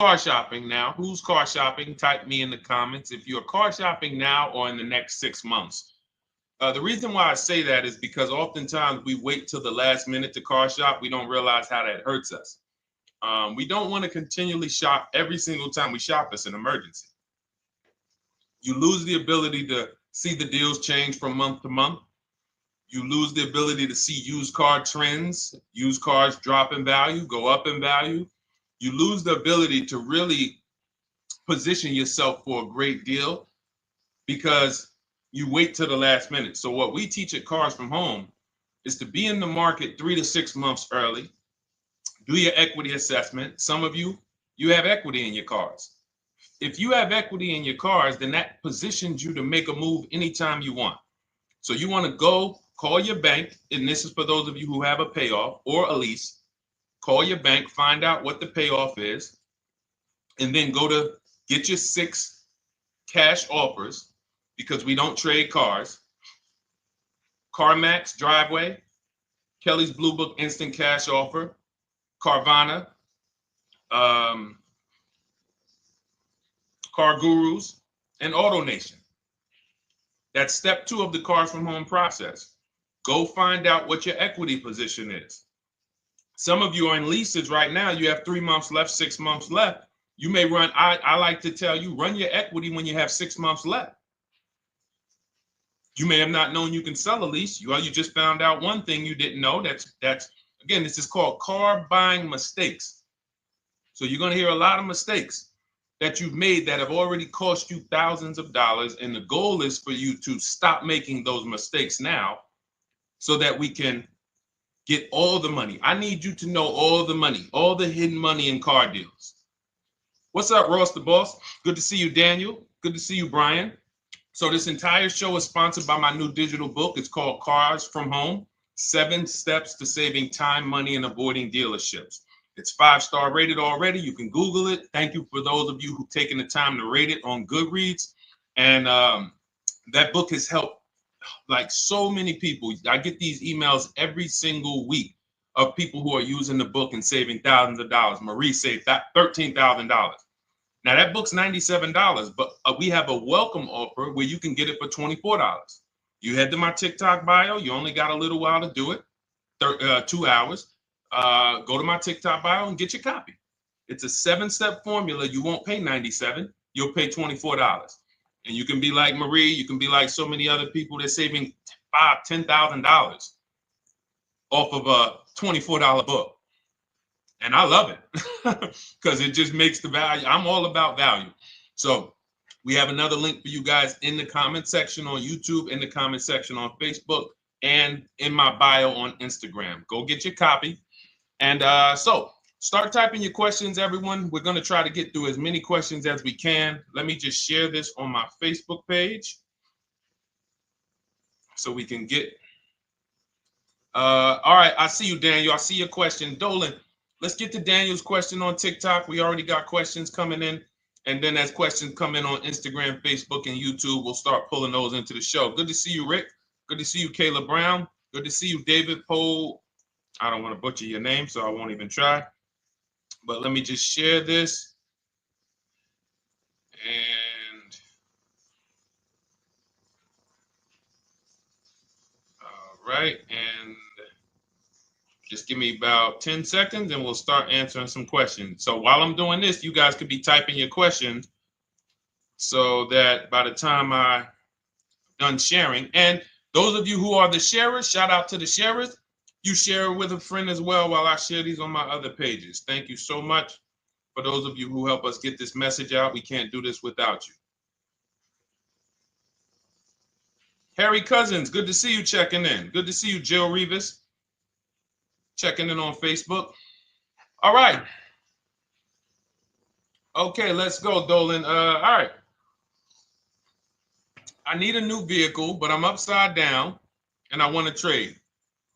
car shopping now? Who's car shopping? Type me in the comments if you're car shopping now or in the next 6 months. The reason why I say that is because oftentimes we wait till the last minute to car shop. We don't realize how that hurts us. We don't want to continually shop every single time we shop. It's an emergency. You lose the ability to see the deals change from month to month. You lose the ability to see used car trends, used cars drop in value, go up in value. You lose the ability to really position yourself for a great deal because you wait till the last minute. So what we teach at Cars from Home is to be in the market 3 to 6 months early. Do your equity assessment. Some of you have equity in your cars. If you have equity in your cars, then that positions you to make a move anytime you want. So you want to go call your bank, and this is for those of you who have a payoff or a lease. Call your bank, find out what the payoff is, and then go to get your 6 cash offers, because we don't trade cars. CarMax Driveway, Kelly's Blue Book Instant Cash Offer, Carvana, Car Gurus, and AutoNation. That's step 2 of the Cars from Home process. Go find out what your equity position is. Some of you are in leases right now. You have 3 months left, 6 months left. You may run, I like to tell you, run your equity when you have 6 months left. You may have not known you can sell a lease. You just found out one thing you didn't know. That's again, this is called car buying mistakes. So you're going to hear a lot of mistakes that you've made that have already cost you thousands of dollars. And the goal is for you to stop making those mistakes now so that we can get all the money. I need you to know all the money, all the hidden money in car deals. What's up, Ross the Boss? Good to see you, Daniel. Good to see you, Brian. So this entire show is sponsored by my new digital book. It's called Cars from Home, 7 Steps to Saving Time, Money, and Avoiding Dealerships. It's 5-star rated already. You can Google it. Thank you for those of you who've taken the time to rate it on Goodreads. And that book has helped like so many people. I get these emails every single week of people who are using the book and saving thousands of dollars. Marie saved $13,000. Now that book's $97, but we have a welcome offer where you can get it for $24. You head to my TikTok bio. You only got a little while to do it, 2 hours. Go to my TikTok bio and get your copy. It's a 7-step formula. You won't pay $97. You'll pay $24. And you can be like Marie. You can be like so many other people. They're saving $5,000, $10,000 off of a $24 book. And I love it because it just makes the value. I'm all about value. So we have another link for you guys in the comment section on YouTube, in the comment section on Facebook, and in my bio on Instagram. Go get your copy. And so start typing your questions, everyone. We're going to try to get through as many questions as we can. Let me just share this on my Facebook page so we can get. All right. I see you, Daniel. I see your question. Dolan, let's get to Daniel's question on TikTok. We already got questions coming in. And then as questions come in on Instagram, Facebook, and YouTube, we'll start pulling those into the show. Good to see you, Rick. Good to see you, Kayla Brown. Good to see you, David Poe. I don't want to butcher your name, so I won't even try. But let me just share this. And all right. And just give me about 10 seconds and we'll start answering some questions. So while I'm doing this, you guys could be typing your questions so that by the time I'm done sharing, and those of you who are the sharers, shout out to the sharers. You share it with a friend as well while I share these on my other pages. Thank you so much for those of you who help us get this message out. We can't do this without you. Harry Cousins, good to see you checking in. Good to see you, Jill Rivas, checking in on Facebook. All right. Okay, let's go, Dolan. All right. I need a new vehicle, but I'm upside down and I want to trade.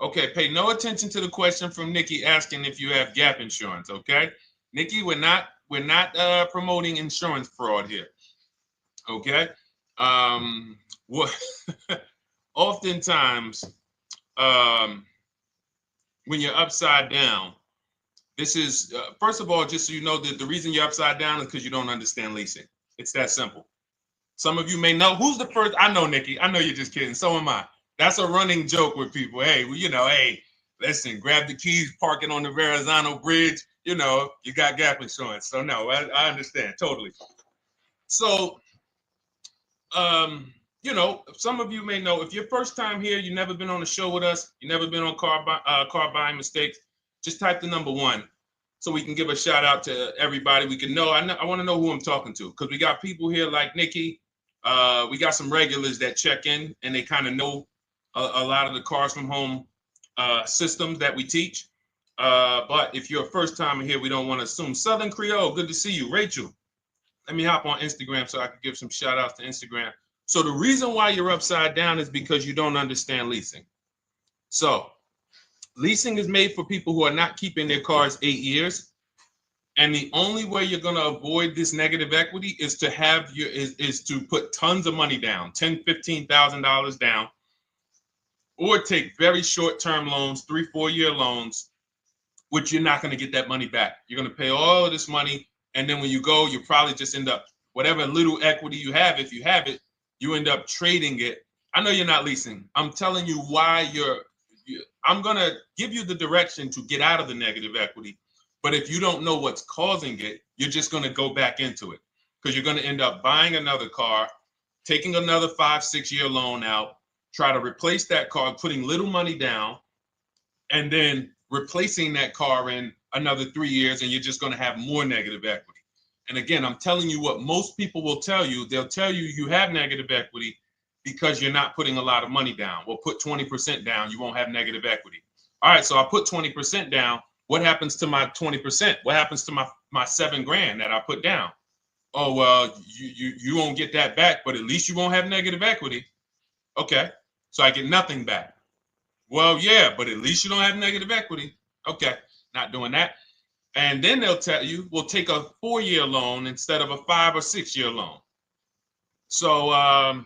Okay, pay no attention to the question from Nikki asking if you have gap insurance, okay? Nikki, we're not promoting insurance fraud here, okay? What oftentimes when you're upside down, This is, first of all, just so you know, that the reason you're upside down is because you don't understand leasing. It's that simple. Some of you may know who's the first. I know, Nikki. I know you're just kidding. So am I. That's a running joke with people. Hey, well, hey, listen, grab the keys, parking on the Verrazano Bridge. You got gap insurance. So no, I understand totally. So, some of you may know if you're first time here, you've never been on a show with us, you've never been on car buying mistakes. Just type the number 1. So we can give a shout out to everybody. We can know. I want to know who I'm talking to because we got people here like Nikki. We got some regulars that check in and they kind of know a lot of the cars from home systems that we teach. But if you're a first timer here, we don't want to assume. Southern Creole, good to see you. Rachel, let me hop on Instagram so I can give some shout outs to Instagram. So the reason why you're upside down is because you don't understand leasing. So leasing is made for people who are not keeping their cars 8 years. And the only way you're going to avoid this negative equity is to is to put tons of money down, $10,000, $15,000 down, or take very short-term loans, 3-4 year loans, which you're not going to get that money back. You're going to pay all of this money. And then when you go, you probably just end up, whatever little equity you have, if you have it, you end up trading it. I know you're not leasing. I'm telling you why I'm going to give you the direction to get out of the negative equity. But if you don't know what's causing it, you're just going to go back into it because you're going to end up buying another car, taking another 5-6 year loan out, try to replace that car, putting little money down, and then replacing that car in another 3 years, and you're just going to have more negative equity. And again, I'm telling you what most people will tell you. They'll tell you you have negative equity because you're not putting a lot of money down. Well, put 20% down, you won't have negative equity. All right, so I put 20% down. What happens to my 20%? What happens to my $7,000 that I put down? Oh, well, you won't get that back, but at least you won't have negative equity. Okay, so I get nothing back. Well, yeah, but at least you don't have negative equity. Okay, not doing that. And then they'll tell you, we'll take a 4-year loan instead of a 5 or 6 year loan. So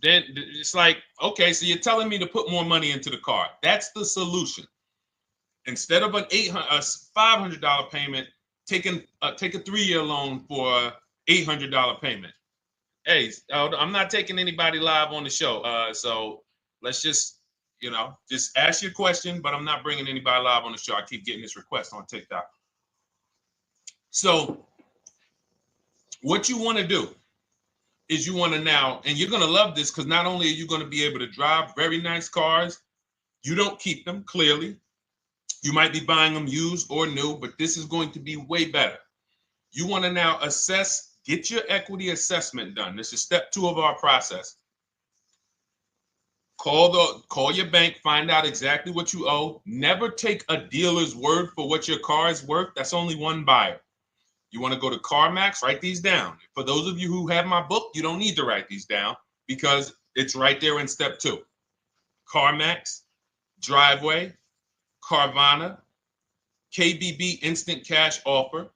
then it's like, okay, so you're telling me to put more money into the car. That's the solution. Instead of a $500 payment, take a 3-year loan for a $800 payment. Hey, I'm not taking anybody live on the show. So let's just ask your question, but I'm not bringing anybody live on the show. I keep getting this request on TikTok. So what you want to do is you want to now, and you're going to love this because not only are you going to be able to drive very nice cars, you don't keep them clearly. You might be buying them used or new, but this is going to be way better. You want to now get your equity assessment done. This is step 2 of our process. Call your bank, find out exactly what you owe. Never take a dealer's word for what your car is worth. That's only one buyer. You want to go to CarMax, write these down. For those of you who have my book, you don't need to write these down because it's right there in step 2. CarMax, Driveway, Carvana, KBB Instant Cash Offer,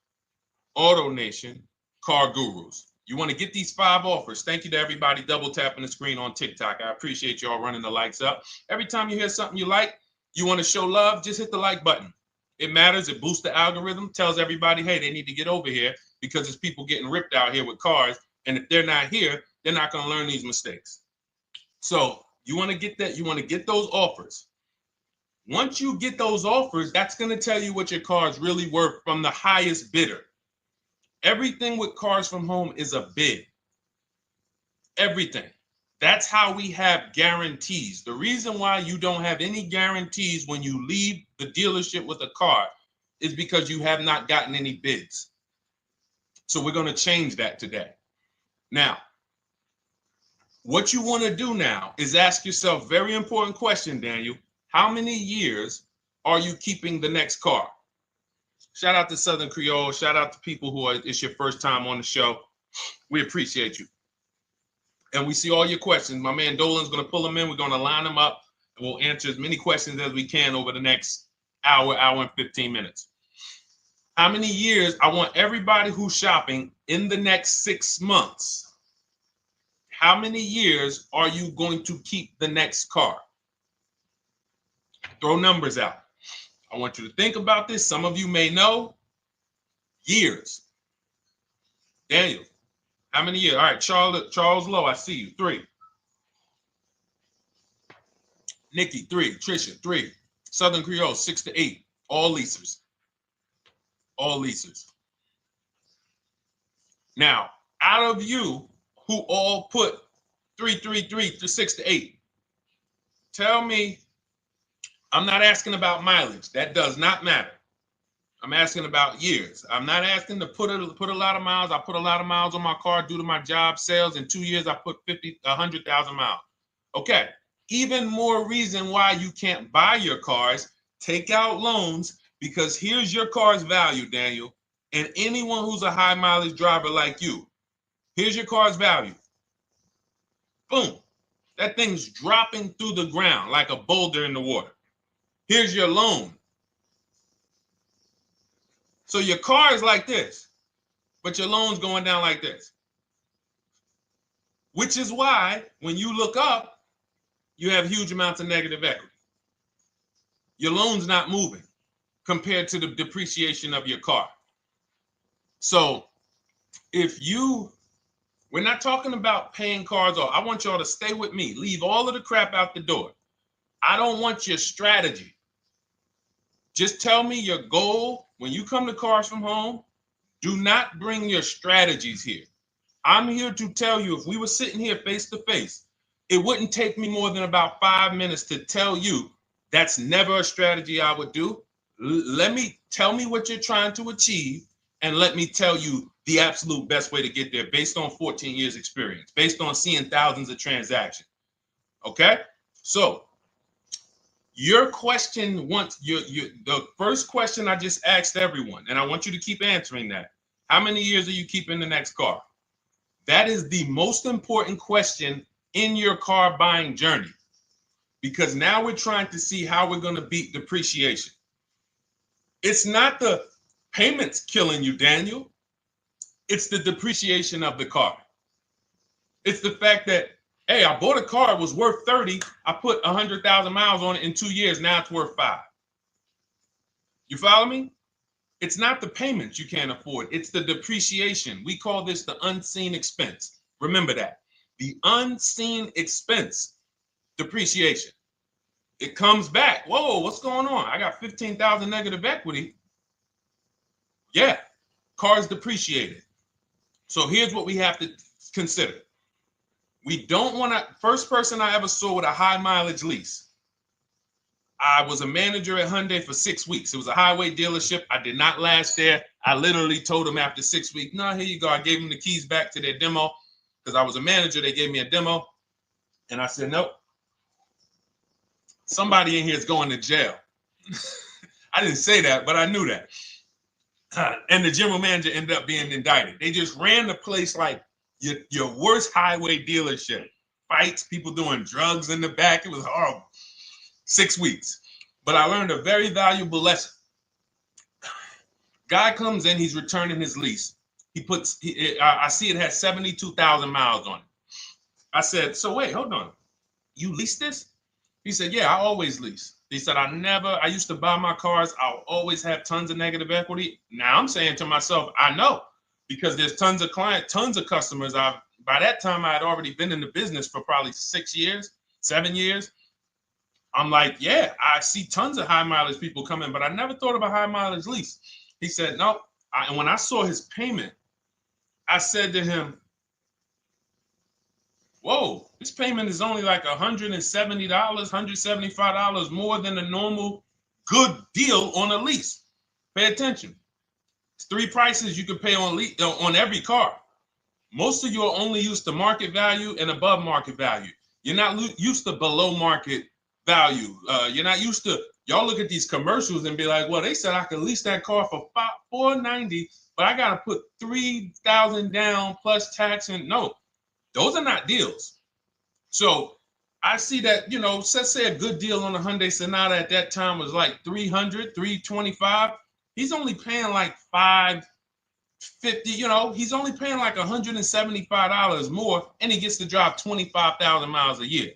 AutoNation, Car Gurus. You want to get these 5 offers. Thank you to everybody double tapping the screen on TikTok. I appreciate y'all running the likes up. Every time you hear something you like, you want to show love, just hit the like button. It matters. It boosts the algorithm, tells everybody, hey, they need to get over here because there's people getting ripped out here with cars. And if they're not here, they're not going to learn these mistakes. So you want to get that. You want to get those offers. Once you get those offers, that's going to tell you what your car is really worth from the highest bidder. Everything with Cars from Home is a bid. Everything. That's how we have guarantees. The reason why you don't have any guarantees when you leave the dealership with a car is because you have not gotten any bids. So we're going to change that today. Now, what you want to do now is ask yourself, very important question, Daniel. How many years are you keeping the next car? Shout out to Southern Creole. Shout out to people it's your first time on the show. We appreciate you. And we see all your questions. My man Dolan's going to pull them in. We're going to line them up. And we'll answer as many questions as we can over the next hour and 15 minutes. How many years? I want everybody who's shopping in the next 6 months. How many years are you going to keep the next car? Throw numbers out. I want you to think about this. Some of you may know. Years. Daniel, how many years? All right, Charles Lowe, I see you. 3. Nikki, 3. Trisha, 3. Southern Creole, 6 to 8. All leasers. All leasers. Now, out of you who all put 3 to 6 to 8, tell me, I'm not asking about mileage. That does not matter. I'm asking about years. I'm not asking to put a lot of miles. I put a lot of miles on my car due to my job sales. In 2 years, I put 100,000 miles. Okay. Even more reason why you can't buy your cars. Take out loans, because here's your car's value, Daniel. And anyone who's a high mileage driver like you, here's your car's value. Boom. That thing's dropping through the ground like a boulder in the water. Here's your loan. So your car is like this, but your loan's going down like this. Which is why when you look up, you have huge amounts of negative equity. Your loan's not moving compared to the depreciation of your car. So we're not talking about paying cars off. I want y'all to stay with me. Leave all of the crap out the door. I don't want your strategy. Just tell me your goal. When you come to Cars from Home, do not bring your strategies here. I'm here to tell you, if we were sitting here face to face, it wouldn't take me more than about 5 minutes to tell you that's never a strategy I would do. Tell me what you're trying to achieve, and let me tell you the absolute best way to get there based on 14 years experience, based on seeing thousands of transactions. Okay? So your question, the first question I just asked everyone, and I want you to keep answering that. How many years are you keeping the next car? That is the most important question in your car buying journey, because now we're trying to see how we're going to beat depreciation. It's not the payments killing you, Daniel. It's the depreciation of the car. It's the fact that, hey, I bought a car, it was worth 30. I put 100,000 miles on it in 2 years. Now it's worth 5. You follow me? It's not the payments you can't afford. It's the depreciation. We call this the unseen expense. Remember that. The unseen expense, depreciation. It comes back. Whoa, what's going on? I got 15,000 negative equity. Yeah, car's depreciated. So here's what we have to consider. We don't want to, first person I ever saw with a high mileage lease. I was a manager at Hyundai for 6 weeks. It was a highway dealership. I did not last there. I literally told them after 6 weeks, no, here you go. I gave them the keys back to their demo because I was a manager. They gave me a demo. And I said, nope. Somebody in here is going to jail. I didn't say that, but I knew that. And the general manager ended up being indicted. They just ran the place like your worst highway dealership. Fights, people doing drugs in the back. It was horrible. 6 weeks. But I learned a very valuable lesson. Guy comes in, he's returning his lease. I see it has 72,000 miles on it. I said, so wait, hold on. You leased this? He said, yeah, I always lease. He said, I used to buy my cars. I'll always have tons of negative equity. Now I'm saying to myself, I know, because there's tons of clients, tons of customers. By that time, I had already been in the business for probably 6 years, 7 years. I'm like, yeah, I see tons of high mileage people coming, but I never thought of a high mileage lease. He said, no. And when I saw his payment, I said to him, whoa, this payment is only like $170, $175 more than a normal good deal on a lease. Pay attention. It's 3 prices you can pay on every car. Most of you are only used to market value and above market value. You're not used to below market value. You're not used to, y'all look at these commercials and be like, well, they said I could lease that car for $490, but I got to put $3,000 down plus tax. And no, those are not deals. So I see that, let's say a good deal on a Hyundai Sonata at that time was like $300, $325. He's only paying like $550, he's only paying like $175 more, and he gets to drive 25,000 miles a year.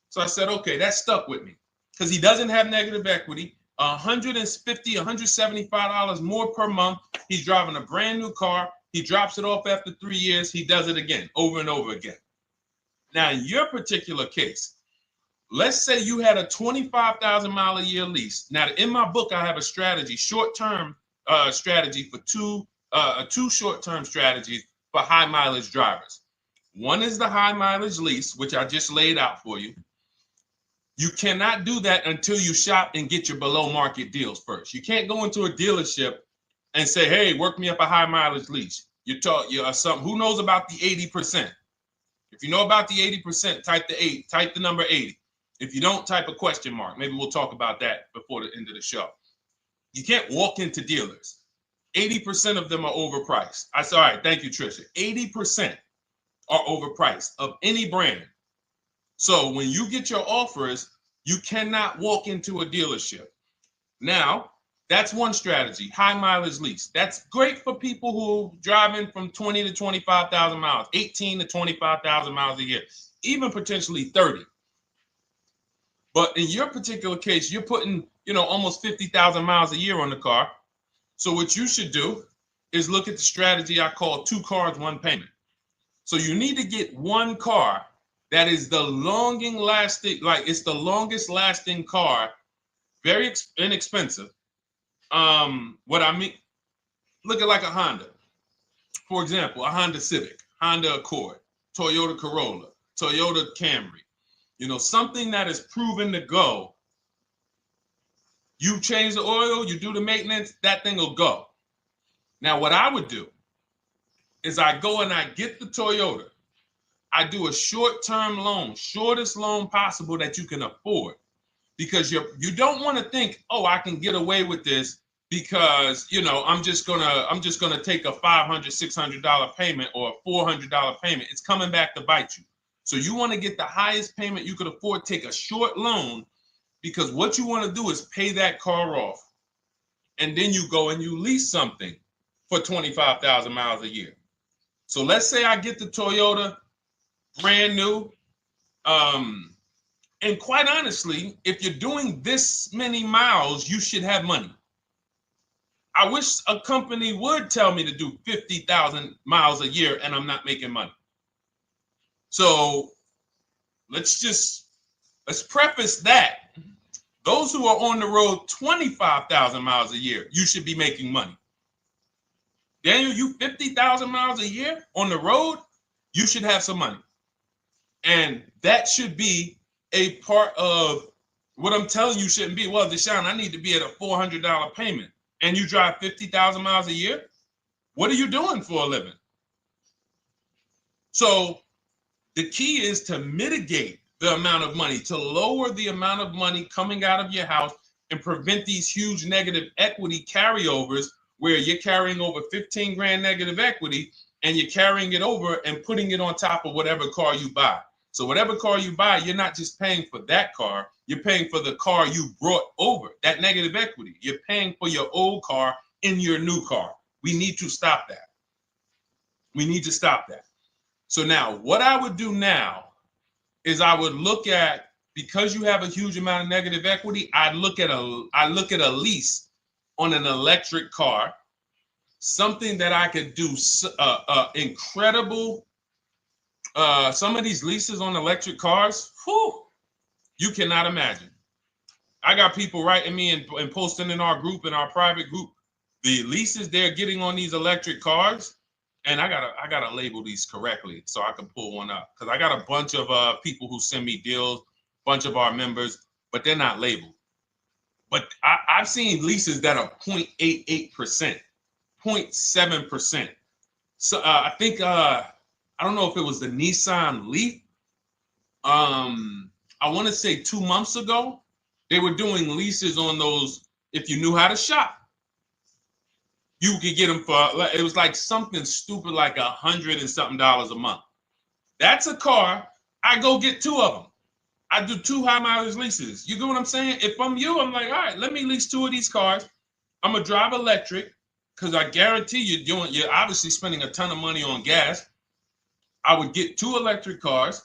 So I said, okay, that stuck with me because he doesn't have negative equity. $150, $175 more per month. He's driving a brand new car. He drops it off after 3 years. He does it again, over and over again. Now, in your particular case, let's say you had a 25,000 mile a year lease. Now, in my book, I have a strategy, short-term strategy for two short-term strategies for high mileage drivers. One is the high mileage lease, which I just laid out for you. You cannot do that until you shop and get your below market deals first. You can't go into a dealership and say, hey, work me up a high mileage lease. You something. Who knows about the 80%? If you know about the 80%, type the number 80. If you don't, type a question mark. Maybe we'll talk about that before the end of the show. You can't walk into dealers. 80% of them are overpriced. I said, all right, thank you, Trisha. 80% are overpriced of any brand. So when you get your offers, you cannot walk into a dealership. Now, that's one strategy, high mileage lease. That's great for people who are driving from 20 to 25,000 miles, 18 to 25,000 miles a year, even potentially 30. But in your particular case, you're putting, almost 50,000 miles a year on the car. So what you should do is look at the strategy I call 2 cars, 1 payment. So you need to get one car that is the longest lasting car, very inexpensive. What I mean, look at like a Honda. For example, a Honda Civic, Honda Accord, Toyota Corolla, Toyota Camry. Something that is proven to go. You change the oil, you do the maintenance, that thing will go. Now, what I would do is I go and I get the Toyota. I do a short-term loan, shortest loan possible that you can afford, because you don't want to think, oh, I can get away with this because I'm just gonna take a $500, $600 payment or a $400 payment. It's coming back to bite you. So you want to get the highest payment you could afford, take a short loan, because what you want to do is pay that car off, and then you go and you lease something for 25,000 miles a year. So let's say I get the Toyota brand new. And quite honestly, if you're doing this many miles, you should have money. I wish a company would tell me to do 50,000 miles a year and I'm not making money. So let's preface that. Those who are on the road 25,000 miles a year, you should be making money. Daniel, you 50,000 miles a year on the road, you should have some money. And that should be a part of what I'm telling you shouldn't be. Well, Deshone, I need to be at a $400 payment. And you drive 50,000 miles a year? What are you doing for a living? So the key is to mitigate the amount of money, to lower the amount of money coming out of your house and prevent these huge negative equity carryovers where you're carrying over 15 grand negative equity and you're carrying it over and putting it on top of whatever car you buy. So whatever car you buy, you're not just paying for that car, you're paying for the car you brought over, that negative equity. You're paying for your old car in your new car. We need to stop that. We need to stop that. So now what I would do now is I would look at, because you have a huge amount of negative equity, I look at a lease on an electric car, something that I could do incredible. Some of these leases on electric cars, you cannot imagine. I got people writing me and posting in our group, in our private group, the leases they're getting on these electric cars. And I gotta label these correctly so I can pull one up, because I got a bunch of people who send me deals, bunch of our members, but they're not labeled. But I've seen leases that are 0.88%, 0.7%. So I think I don't know if it was the Nissan Leaf. I want to say 2 months ago, they were doing leases on those. If you knew how to shop, you could get them for, it was like something stupid like $100 and something a month. That's a car. I go get 2 of them. I do 2 high mileage leases. You get what I'm saying? If I'm you, I'm like, all right, let me lease 2 of these cars. I'm gonna drive electric, because I guarantee you're obviously spending a ton of money on gas. I would get 2 electric cars,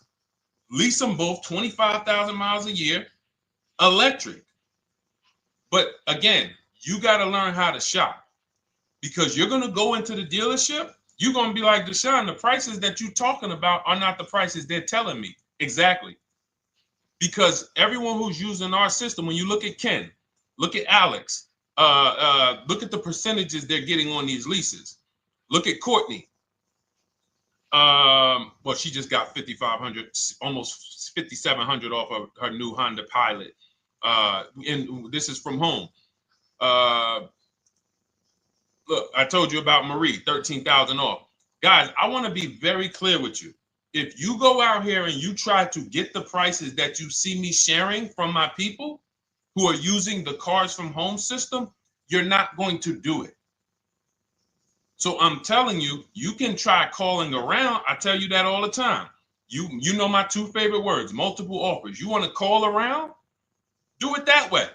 lease them both 25,000 miles a year, electric. But again, you got to learn how to shop, because you're going to go into the dealership. You're going to be like, Deshone, the prices that you're talking about are not the prices they're telling me. Exactly. Because everyone who's using our system, when you look at Ken, look at Alex, look at the percentages they're getting on these leases. Look at Courtney. Well, she just got 5,500, almost 5,700 off of her new Honda Pilot. And this is from home. Look, I told you about Marie, 13,000 off. Guys, I want to be very clear with you. If you go out here and you try to get the prices that you see me sharing from my people who are using the Cars from Home system, you're not going to do it. So I'm telling you, you can try calling around. I tell you that all the time. You know my two favorite words, multiple offers. You want to call around? Do it that way.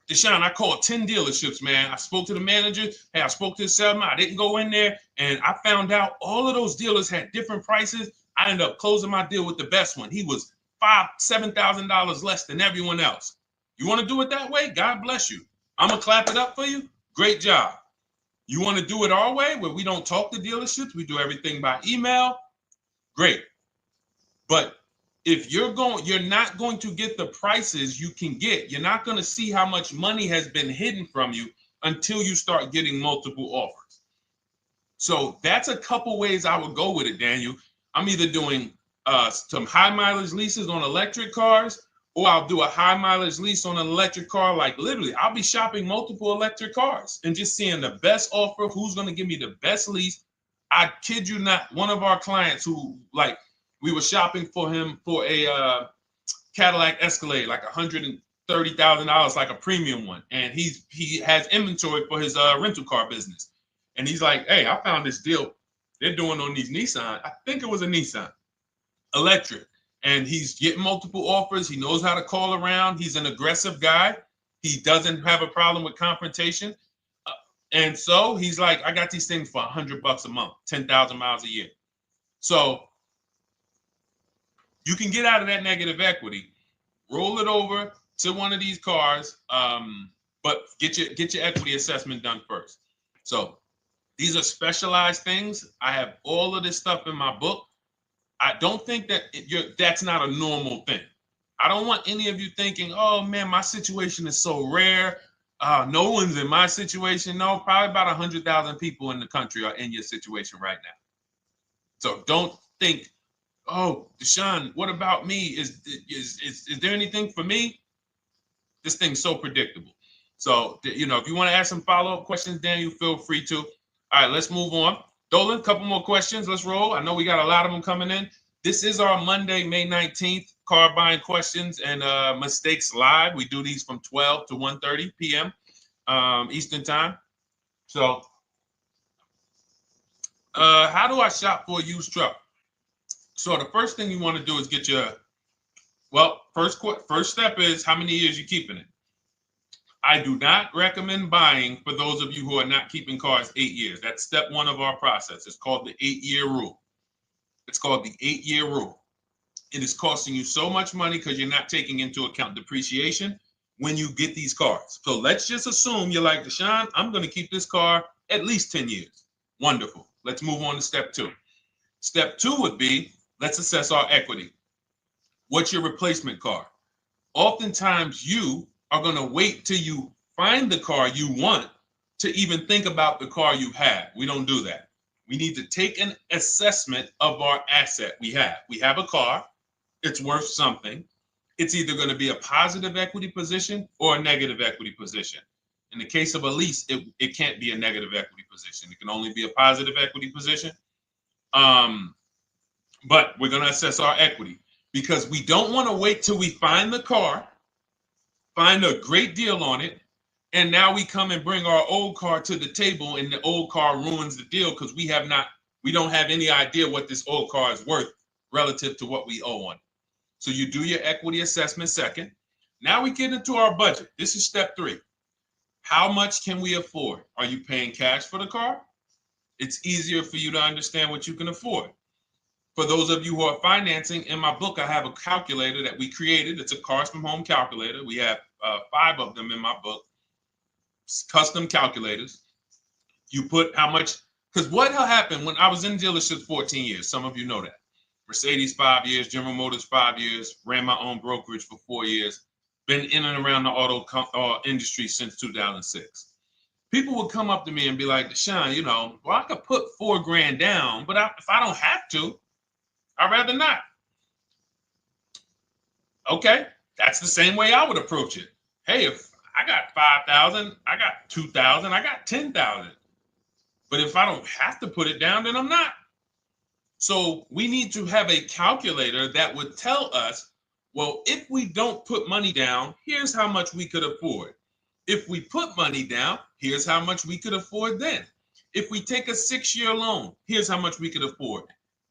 Deshone, I called 10 dealerships, man. I spoke to the manager. Hey, I spoke to the salesman. I didn't go in there, and I found out all of those dealers had different prices. I ended up closing my deal with the best one. He was $7,000 less than everyone else. You want to do it that way? God bless you. I'm going to clap it up for you. Great job. You want to do it our way, where we don't talk to dealerships? We do everything by email? Great. But if you're not going to get the prices you can get. You're not going to see how much money has been hidden from you until you start getting multiple offers. So that's a couple ways I would go with it, Daniel. I'm either doing some high mileage leases on electric cars, or I'll do a high mileage lease on an electric car. Like literally, I'll be shopping multiple electric cars and just seeing the best offer, who's going to give me the best lease. I kid you not, one of our clients who, like, we were shopping for him for a Cadillac Escalade, like $130,000, like a premium one. And he has inventory for his rental car business. And he's like, hey, I found this deal they're doing on these Nissan. I think it was a Nissan electric. And he's getting multiple offers. He knows how to call around. He's an aggressive guy. He doesn't have a problem with confrontation. And so he's like, I got these things for $100 a month, 10,000 miles a year. So you can get out of that negative equity, roll it over to one of these cars, but get your equity assessment done first. So these are specialized things. I have all of this stuff in my book. I don't think that that's not a normal thing. I don't want any of you thinking, oh man, my situation is so rare. No one's in my situation. No, probably about 100,000 people in the country are in your situation right now. So don't think, oh, Deshone, what about me? Is there anything for me? This thing's so predictable. So, if you want to ask some follow-up questions, Daniel, feel free to. All right, let's move on. Dolan, a couple more questions. Let's roll. I know we got a lot of them coming in. This is our Monday, May 19th, car buying questions and mistakes live. We do these from 12 to 1:30 p.m. Eastern time. So, how do I shop for a used truck? So the first thing you want to do is get your, first step is how many years you keeping it. I do not recommend buying for those of you who are not keeping cars 8 years. That's step one of our process. It's called the 8-year rule. It's called the 8-year rule. It is costing you so much money because you're not taking into account depreciation when you get these cars. So let's just assume you're like, Deshone, I'm going to keep this car at least 10 years. Wonderful. Let's move on to step two. Step two would be, let's assess our equity. What's your replacement car? Oftentimes you are going to wait till you find the car you want to even think about the car you have. We don't do that. We need to take an assessment of our asset we have. We have a car. It's worth something. It's either going to be a positive equity position or a negative equity position. In the case of a lease, it can't be a negative equity position. It can only be a positive equity position. But we're going to assess our equity because we don't want to wait till we find the car, find a great deal on it, and now we come and bring our old car to the table and the old car ruins the deal because we don't have any idea what this old car is worth relative to what we owe on it. So you do your equity assessment second. Now we get into our budget. This is step three. How much can we afford? Are you paying cash for the car? It's easier for you to understand what you can afford. For those of you who are financing, in my book, I have a calculator that we created. It's a Cars from Home calculator. We have 5 of them in my book, custom calculators. You put how much, because what happened when I was in dealerships 14 years, some of you know that. Mercedes 5 years, General Motors 5 years, ran my own brokerage for 4 years, been in and around the auto industry since 2006. People would come up to me and be like, Deshone, well, I could put $4,000 down, but if I don't have to, I'd rather not. Okay, that's the same way I would approach it. Hey, if I got 5,000, I got 2,000, I got 10,000. But if I don't have to put it down, then I'm not. So we need to have a calculator that would tell us, well, if we don't put money down, here's how much we could afford. If we put money down, here's how much we could afford then. If we take a 6-year loan, here's how much we could afford.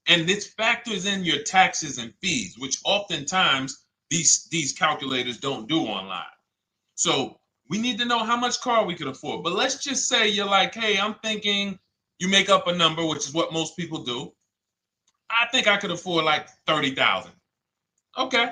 And this factors in your taxes and fees, which oftentimes these calculators don't do online. So we need to know how much car we could afford. But let's just say you're like, hey, I'm thinking, you make up a number, which is what most people do. I think I could afford like 30,000. Okay.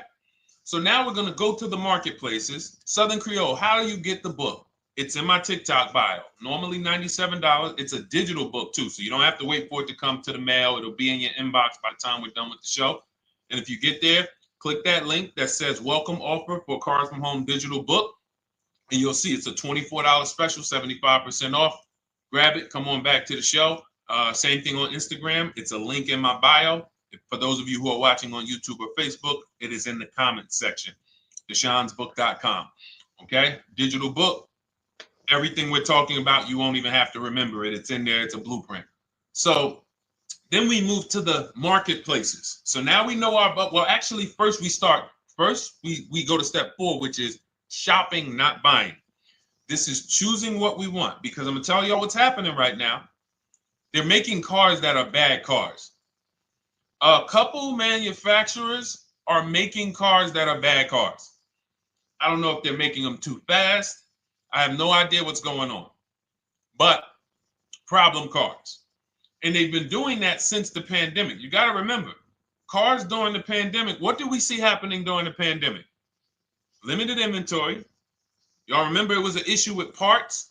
So now we're going to go to the marketplaces. Southern Creole, how do you get the book? It's in my TikTok bio. Normally $97. It's a digital book too, so you don't have to wait for it to come to the mail. It'll be in your inbox by the time we're done with the show. And if you get there, click that link that says welcome offer for Cars from Home digital book. And you'll see it's a $24 special, 75% off. Grab it. Come on back to the show. Same thing on Instagram. It's a link in my bio. For those of you who are watching on YouTube or Facebook, it is in the comments section, deshonesbook.com. Okay, digital book. Everything we're talking about, you won't even have to remember it. It's in there. It's a blueprint. So then we move to the marketplaces. So now we know well, actually, first we go to step 4, which is shopping, not buying. This is choosing what we want, because I'm going to tell y'all what's happening right now. They're making cars that are bad cars. A couple manufacturers are making cars that are bad cars. I don't know if they're making them too fast. I have no idea what's going on. But problem cars. And they've been doing that since the pandemic. You got to remember, cars during the pandemic, what did we see happening during the pandemic? Limited inventory. Y'all remember it was an issue with parts?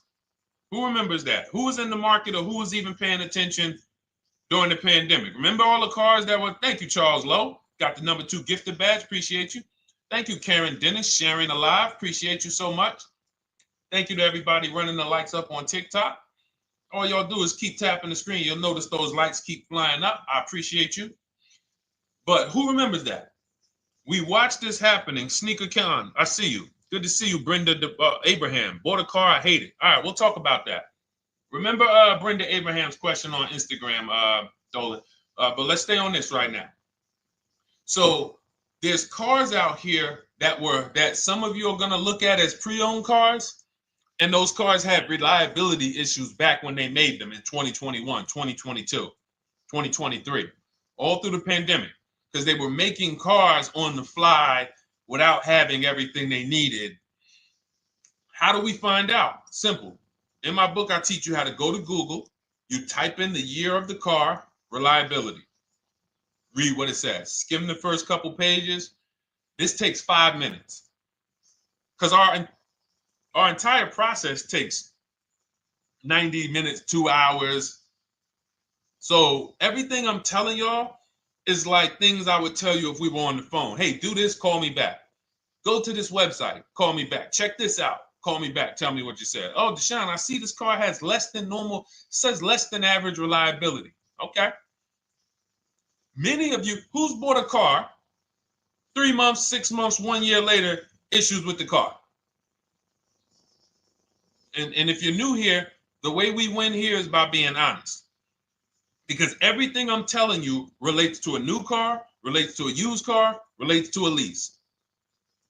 Who remembers that? Who was in the market, or who was even paying attention during the pandemic? Remember all the cars that were, thank you, Charles Lowe. Got the number 2 gifted badge. Appreciate you. Thank you, Karen Dennis, sharing alive. Appreciate you so much. Thank you to everybody running the likes up on TikTok. All y'all do is keep tapping the screen. You'll notice those likes keep flying up. I appreciate you. But who remembers that? We watched this happening. Sneaker Con, I see you. Good to see you, Brenda Abraham. Bought a car, I hate it. All right, we'll talk about that. Remember Brenda Abraham's question on Instagram, Dolan. But let's stay on this right now. So there's cars out here that some of you are going to look at as pre-owned cars. And those cars had reliability issues back when they made them in 2021, 2022, 2023, all through the pandemic, because they were making cars on the fly without having everything they needed. How do we find out? Simple. In my book, I teach you how to go to Google. You type in the year of the car, reliability. Read what it says. Skim the first couple pages. This takes 5 minutes, because our entire process takes 90 minutes, 2 hours. So everything I'm telling y'all is like things I would tell you if we were on the phone. Hey, do this, call me back. Go to this website, call me back. Check this out, call me back. Tell me what you said. Oh, Deshone, I see this car has less than normal, says less than average reliability. Okay. Many of you, who's bought a car 3 months, 6 months, 1 year later, issues with the car? And if you're new here, the way we win here is by being honest. Because everything I'm telling you relates to a new car, relates to a used car, relates to a lease.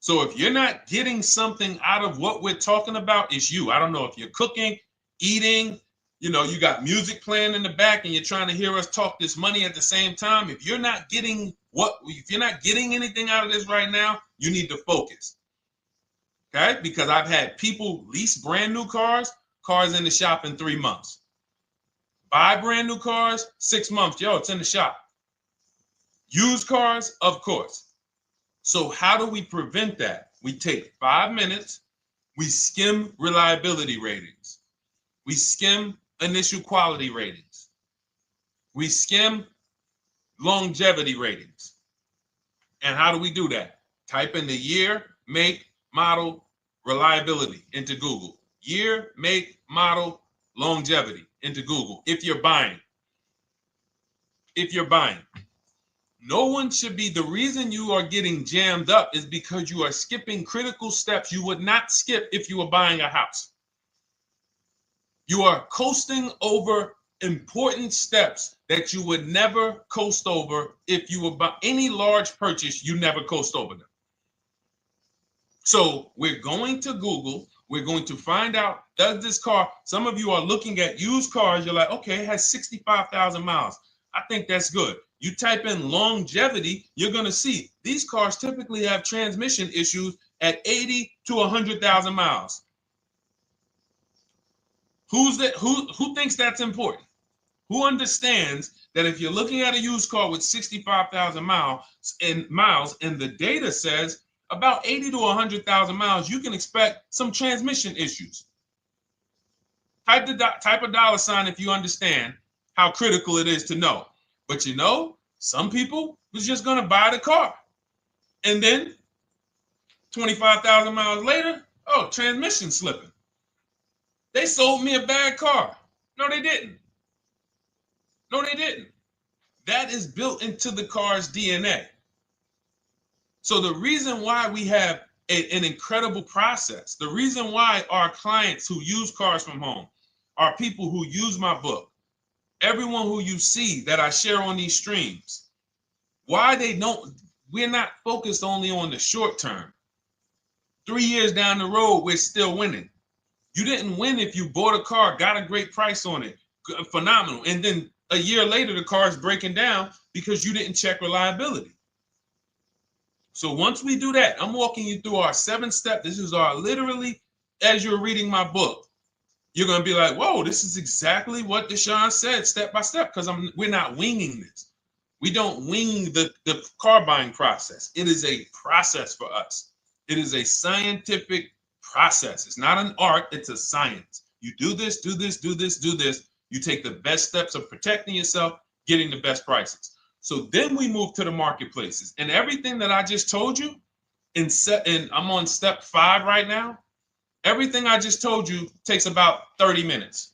So if you're not getting something out of what we're talking about, it's you. I don't know if you're cooking, eating, you got music playing in the back and you're trying to hear us talk this money at the same time. If you're not getting anything out of this right now, you need to focus. Okay, because I've had people lease brand new cars in the shop in 3 months. Buy brand new cars, 6 months. Yo, it's in the shop. Used cars, of course. So how do we prevent that? We take 5 minutes We skim reliability ratings. We skim initial quality ratings. We skim longevity ratings. And how do we do that? Type in the year, make, model, reliability into Google. Year, make, model, longevity into Google. If you're buying. No one should be, the reason you are getting jammed up is because you are skipping critical steps you would not skip if you were buying a house. You are coasting over important steps that you would never coast over if you were buying any large purchase. You never coast over them. So we're going to Google. We're going to find out, does this car, some of you are looking at used cars. You're like, okay, it has 65,000 miles. I think that's good. You type in longevity, you're going to see these cars typically have transmission issues at 80 to 100,000 miles. Who thinks that's important? Who understands that if you're looking at a used car with 65,000 miles and the data says about 80 to 100,000 miles, you can expect some transmission issues. Type a dollar sign if you understand how critical it is to know. But you know, some people was just going to buy the car. And then 25,000 miles later, oh, transmission slipping. They sold me a bad car. No, they didn't. That is built into the car's DNA. So the reason why we have an incredible process, the reason why our clients who use cars from home are people who use my book, everyone who you see that I share on these streams, we're not focused only on the short term. 3 years down the road, we're still winning. You didn't win if you bought a car, got a great price on it, phenomenal. And then a year later, the car is breaking down because you didn't check reliability. So once we do that, I'm walking you through our 7-step. This is our literally, as you're reading my book, you're going to be like, whoa, this is exactly what Deshone said, step by step, because we're not winging this. We don't wing the car buying process. It is a process for us. It is a scientific process. It's not an art, it's a science. You do this, do this, do this, do this. You take the best steps of protecting yourself, getting the best prices. So then we move to the marketplaces. And everything that I just told you, and I'm on step 5 right now, everything I just told you takes about 30 minutes.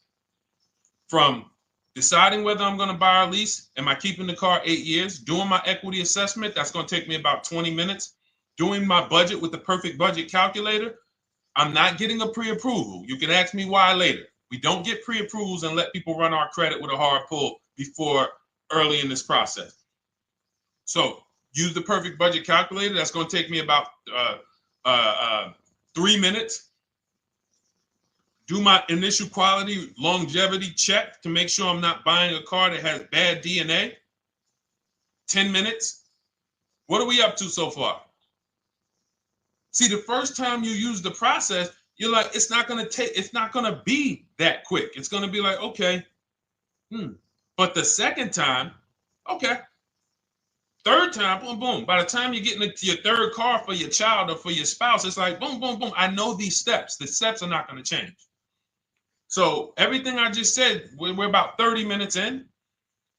From deciding whether I'm going to buy or lease, am I keeping the car 8 years, doing my equity assessment, that's going to take me about 20 minutes, doing my budget with the perfect budget calculator. I'm not getting a pre-approval. You can ask me why later. We don't get pre-approvals and let people run our credit with a hard pull before early in this process. So use the perfect budget calculator. That's going to take me about 3 minutes. Do my initial quality longevity check to make sure I'm not buying a car that has bad DNA. 10 minutes. What are we up to so far? See, the first time you use the process, you're like, it's not going to be that quick. It's going to be like, okay. But the second time, okay. Third time, boom, boom. By the time you're getting into your third car for your child or for your spouse, it's like, boom, boom, boom. I know these steps. The steps are not going to change. So everything I just said, we're about 30 minutes in.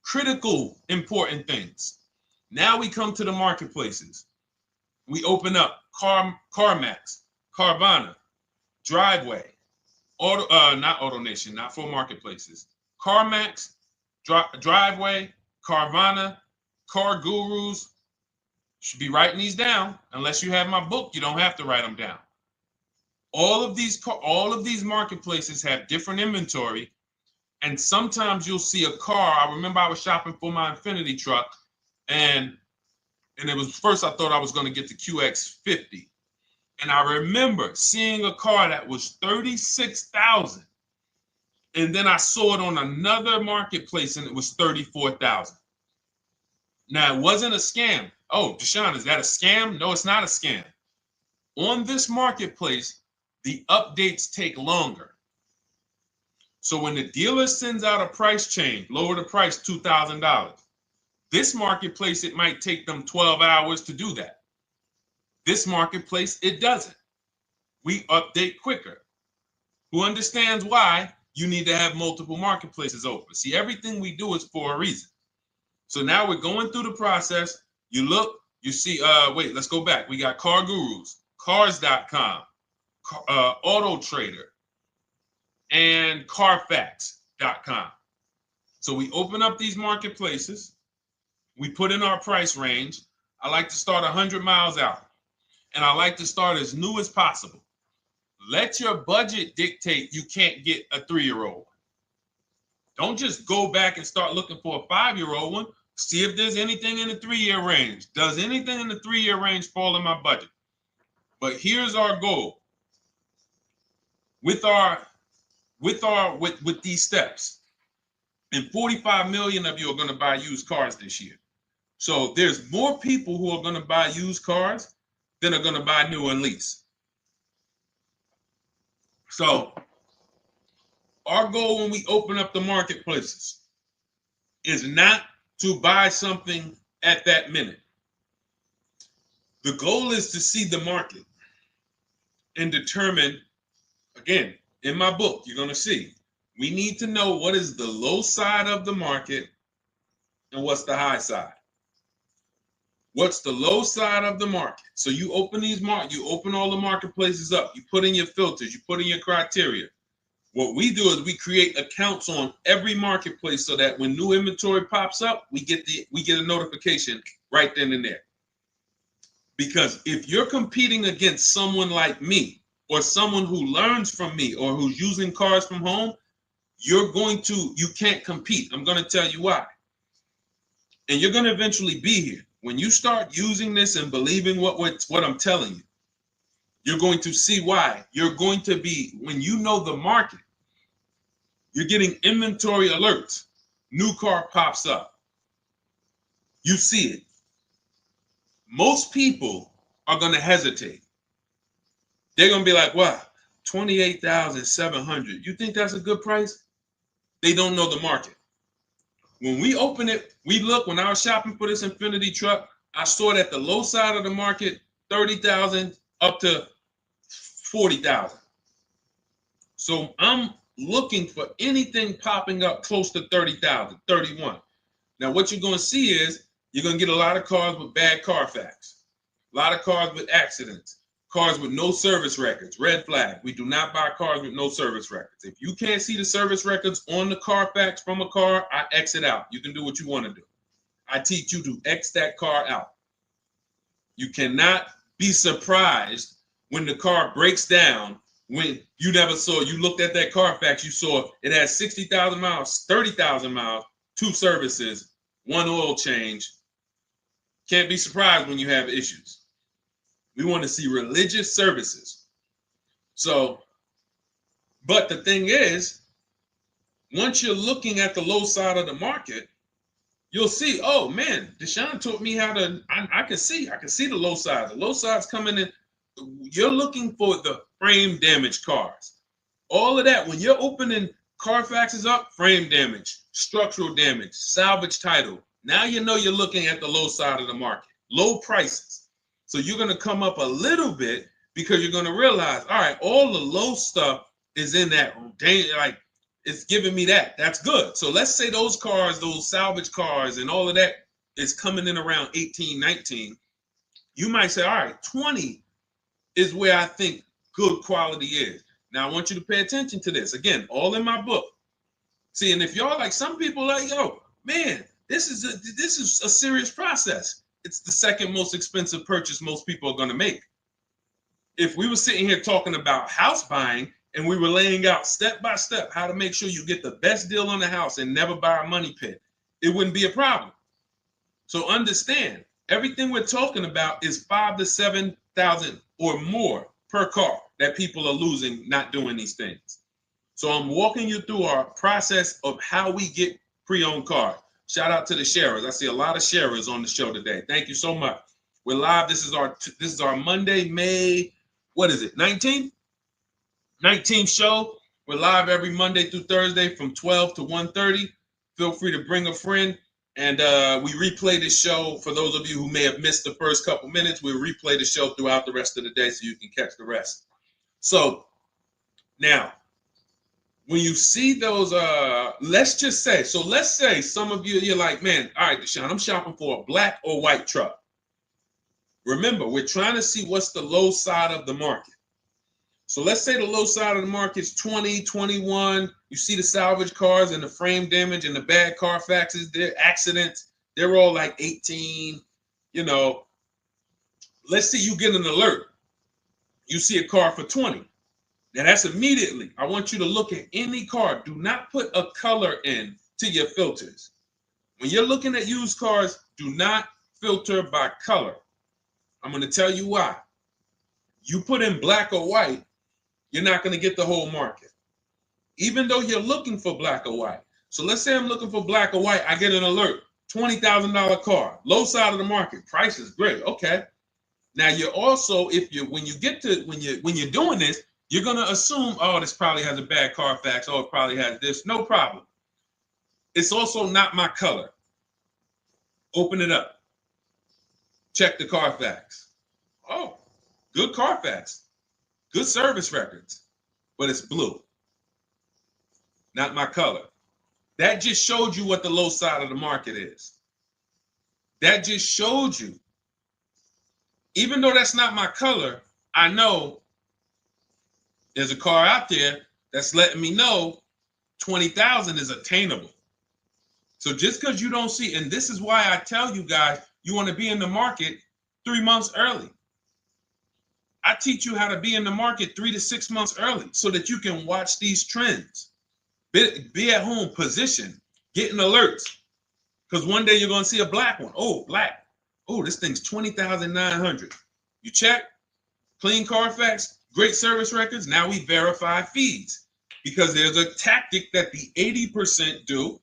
Critical, important things. Now we come to the marketplaces. We open up CarMax, Carvana, Driveway, not AutoNation, not for marketplaces. CarMax, Driveway, Carvana, Car Gurus. Should be writing these down. Unless you have my book, you don't have to write them down. All of these marketplaces have different inventory, and sometimes you'll see a car. I remember I was shopping for my Infinity truck, and it was first I thought I was going to get the QX50, and I remember seeing a car that was $36,000, and then I saw it on another marketplace, and it was $34,000. Now it wasn't a scam. Oh, Deshone, is that a scam? No, it's not a scam. On this marketplace, the updates take longer. So when the dealer sends out a price change, lower the price $2,000. This marketplace, it might take them 12 hours to do that. This marketplace, it doesn't. we update quicker. Who understands why you need to have multiple marketplaces open? See, everything we do is for a reason. So now we're going through the process. You look, you see, wait, let's go back. We got Car Gurus, Cars.com, Auto Trader, and Carfax.com. So we open up these marketplaces. We put in our price range. I like to start 100 miles out, and I like to start as new as possible. Let your budget dictate you can't get a 3-year-old. Don't just go back and start looking for a 5-year-old one. See if there's anything in the 3-year range. Does anything in the 3-year range fall in my budget? But here's our goal. With these steps, and 45 million of you are going to buy used cars this year. So there's more people who are going to buy used cars than are going to buy new and lease. So our goal when we open up the marketplaces is not to buy something at that minute. The goal is to see the market and determine, again, in my book, you're going to see, we need to know what is the low side of the market and what's the high side. What's the low side of the market? So you open you open all the marketplaces up. You put in your filters. You put in your criteria. What we do is we create accounts on every marketplace so that when new inventory pops up, we get a notification right then and there. Because if you're competing against someone like me or someone who learns from me or who's using cars from home, you can't compete. I'm going to tell you why. And you're going to eventually be here. When you start using this and believing what I'm telling you, you're going to see why. You're going to be, when you know the market, you're getting inventory alerts. New car pops up. You see it. Most people are going to hesitate. They're going to be like, wow, $28,700. You think that's a good price? They don't know the market. When we open it, we look, when I was shopping for this Infiniti truck, I saw it at the low side of the market, $30,000 up to $40,000. So I'm looking for anything popping up close to $30,000, $31,000. Now what you're going to see is you're going to get a lot of cars with bad Carfax, a lot of cars with accidents, cars with no service records, red flag. We do not buy cars with no service records. If you can't see the service records on the Carfax from a car, I exit out. You can do what you want to do. I teach you to X that car out. You cannot be surprised when the car breaks down when you looked at that Carfax, you saw it has 60,000 miles, 30,000 miles, 2 services, 1 oil change. Can't be surprised when you have issues. We want to see religious services. So, but the thing is, once you're looking at the low side of the market, you'll see, oh man, Deshone taught me how to, I can see the low side. The low side's coming in. You're looking for the frame damage cars. All of that, when you're opening Carfaxes up, frame damage, structural damage, salvage title. Now you know you're looking at the low side of the market, low prices. So you're going to come up a little bit because you're going to realize, all right, all the low stuff is in that, like, it's giving me that. That's good. So let's say those cars, those salvage cars and all of that is coming in around 18, 19. You might say, all right, 20 is where I think good quality is. Now I want you to pay attention to this. Again, all in my book. See, and if y'all like, some people like, yo, man, this is a serious process. It's the second most expensive purchase most people are going to make. If we were sitting here talking about house buying and we were laying out step by step how to make sure you get the best deal on the house and never buy a money pit, it wouldn't be a problem. So understand, everything we're talking about is 5,000 to 7,000 or more per car that people are losing not doing these things. So I'm walking you through our process of how we get pre-owned cars. Shout out to the sharers. I see a lot of sharers on the show today. Thank you so much. We're live. This is our Monday, May, what is it, 19th? 19th show. We're live every Monday through Thursday from 12 to 1:30. Feel free to bring a friend. And we replay this show. For those of you who may have missed the first couple minutes, we'll replay the show throughout the rest of the day so you can catch the rest. So now, when you see those, let's say some of you, you're like, man, all right, Deshone, I'm shopping for a black or white truck. Remember, we're trying to see what's the low side of the market. So let's say the low side of the market is 20, 21. You see the salvage cars and the frame damage and the bad Carfaxes, their accidents, they're all like 18. You know, let's say you get an alert. You see a car for 20. Now that's immediately. I want you to look at any car. Do not put a color in to your filters. When you're looking at used cars, do not filter by color. I'm going to tell you why. You put in black or white, you're not going to get the whole market, even though you're looking for black or white. So let's say I'm looking for black or white. I get an alert, $20,000 car, low side of the market, price is great. Okay. Now you're also, when you're doing this, you're going to assume, oh, this probably has a bad Carfax. Oh, it probably has this. No problem. It's also not my color. Open it up. Check the Carfax. Oh, good Carfax. Good service records. But it's blue. Not my color. That just showed you what the low side of the market is. That just showed you. Even though that's not my color, I know there's a car out there that's letting me know 20,000 is attainable. So just because you don't see, and this is why I tell you guys, you want to be in the market 3 months early. I teach you how to be in the market 3 to 6 months early so that you can watch these trends. Be at home, position, getting alerts. Because one day you're going to see a black one. Oh, black. Oh, this thing's 20,900. You check, clean Carfax, great service records. Now we verify fees because there's a tactic that the 80% do.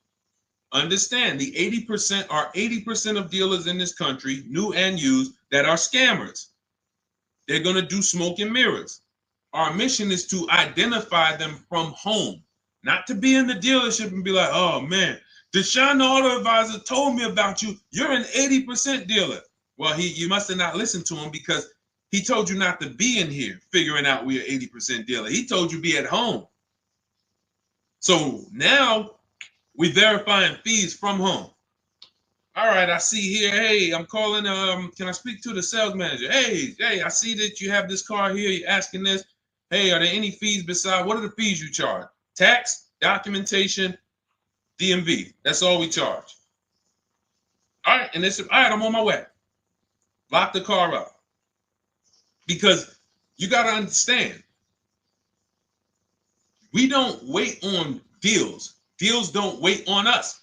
Understand, the 80% are 80% of dealers in this country, new and used, that are scammers. They're going to do smoke and mirrors. Our mission is to identify them from home, not to be in the dealership and be like, oh man, Deshone the Auto Advisor told me about you. You're an 80% dealer. Well, you must have not listened to him because he told you not to be in here figuring out we're 80% dealer. He told you be at home. So now we verifying fees from home. All right, I see here, hey, I'm calling, can I speak to the sales manager? Hey, I see that you have this car here, you're asking this. Hey, are there any fees besides, what are the fees you charge? Tax, documentation, DMV, that's all we charge. All right, and all right, I'm on my way. Lock the car up. Because you got to understand, we don't wait on deals. Deals don't wait on us.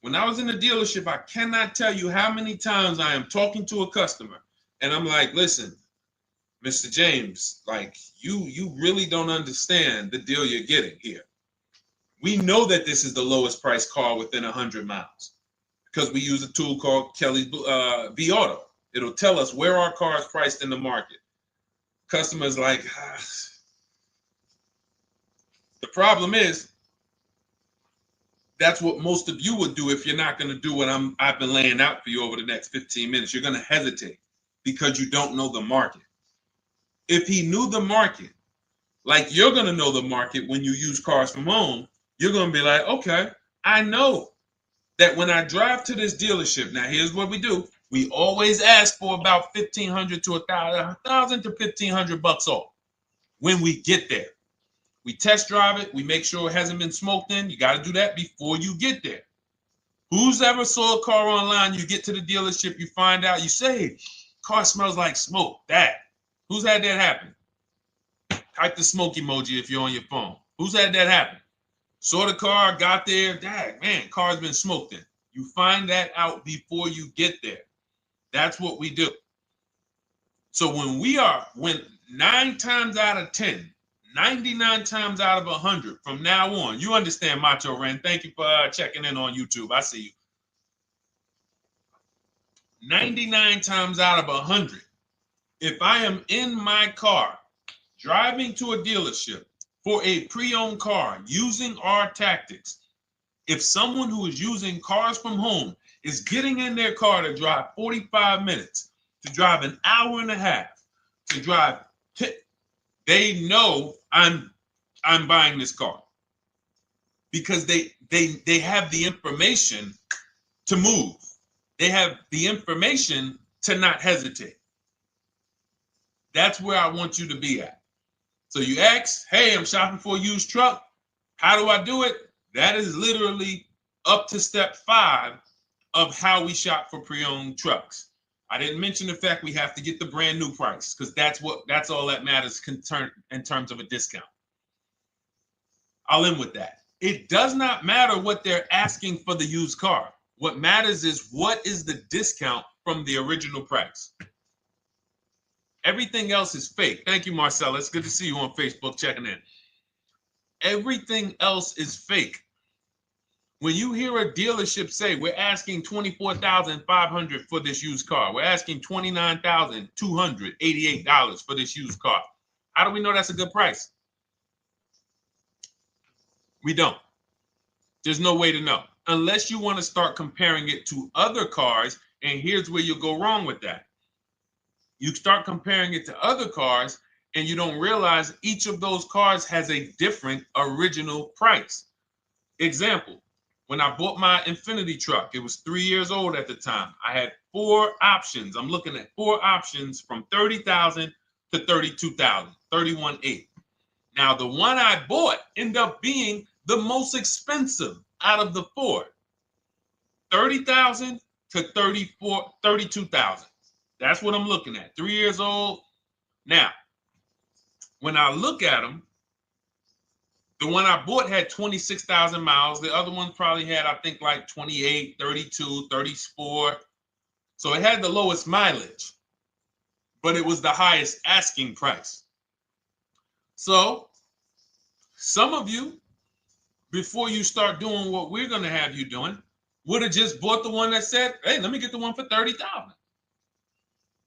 When I was in the dealership, I cannot tell you how many times I am talking to a customer and I'm like, listen, Mr. James, like you really don't understand the deal you're getting here. We know that this is the lowest price car within 100 miles because we use a tool called Kelly's V Auto. It'll tell us where our car is priced in the market. Customers like, The problem is, that's what most of you would do if you're not going to do what I've been laying out for you over the next 15 minutes. You're going to hesitate because you don't know the market. If he knew the market, like you're going to know the market when you use cars from home, you're going to be like, okay, I know that when I drive to this dealership, now here's what we do. We always ask for about $1,500 to $1,000 to $1,500 off when we get there. We test drive it. We make sure it hasn't been smoked in. You got to do that before you get there. Who's ever saw a car online? You get to the dealership, you find out, you say, car smells like smoke. Who's had that happen? Type the smoke emoji if you're on your phone. Who's had that happen? Saw the car, got there, man, car's been smoked in. You find that out before you get there. That's what we do. So when 9 times out of 10, 99 times out of 100 from now on, you understand, Macho Ren. Thank you for checking in on YouTube. I see you. 99 times out of 100, if I am in my car driving to a dealership for a pre-owned car using our tactics, if someone who is using cars from home is getting in their car to drive 45 minutes, to drive an hour and a half, to drive they know I'm buying this car because they have the information to move. They have the information to not hesitate. That's where I want you to be at. So you ask, hey, I'm shopping for a used truck. How do I do it? That is literally up to step 5 of how we shop for pre-owned trucks. I didn't mention the fact we have to get the brand new price because that's all that matters in terms of a discount. I'll end with that. It does not matter what they're asking for the used car. What matters is what is the discount from the original price. Everything else is fake. Thank you, Marcella. It's good to see you on Facebook checking in. Everything else is fake. When you hear a dealership say, we're asking $24,500 for this used car, we're asking $29,288 for this used car, how do we know that's a good price? We don't. There's no way to know unless you want to start comparing it to other cars. And here's where you'll go wrong with that. You start comparing it to other cars and you don't realize each of those cars has a different original price. Example, when I bought my Infiniti truck, it was 3 years old at the time. I had 4 options. I'm looking at 4 options from $30,000 to $32,000, $31,800. Now, the one I bought ended up being the most expensive out of the 4. $30,000 to $32,000. That's what I'm looking at. 3 years old. Now, when I look at them, the one I bought had 26,000 miles. The other one probably had, I think, like 28, 32, 34. So it had the lowest mileage, but it was the highest asking price. So some of you, before you start doing what we're going to have you doing, would have just bought the one that said, hey, let me get the one for $30,000.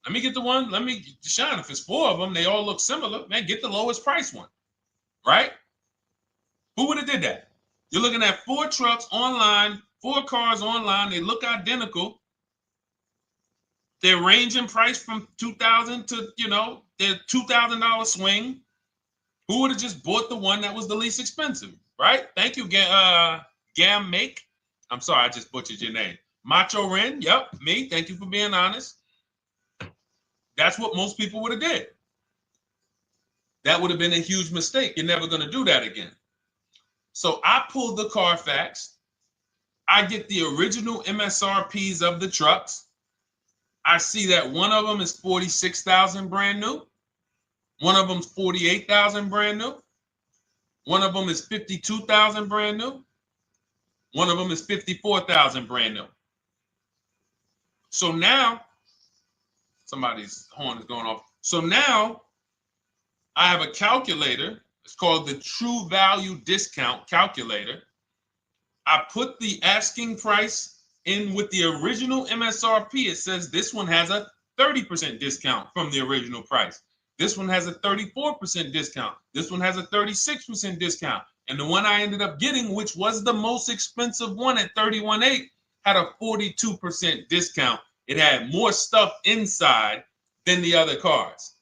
Let me get the one, Deshone, if it's 4 of them, they all look similar, man, get the lowest price one, right? Who would have did that? You're looking at 4 trucks online, 4 cars online, they look identical. They range in price from $2,000 to, their $2,000 swing. Who would have just bought the one that was the least expensive, right? Thank you, Gam Make. I'm sorry, I just butchered your name. Macho Ren, yep, me. Thank you for being honest. That's what most people would have did. That would have been a huge mistake. You're never going to do that again. So I pulled the Carfax. I get the original MSRPs of the trucks. I see that one of them is $46,000 brand new. One of them's $48,000 brand new. One of them is $52,000 brand new. One of them is $54,000 brand new. So now, somebody's horn is going off. So now I have a calculator. It's called the True Value Discount Calculator. I put the asking price in with the original MSRP. It says this one has a 30% discount from the original price. This one has a 34% discount. This one has a 36% discount. And the one I ended up getting, which was the most expensive one at $31,800, had a 42% discount. It had more stuff inside than the other cars.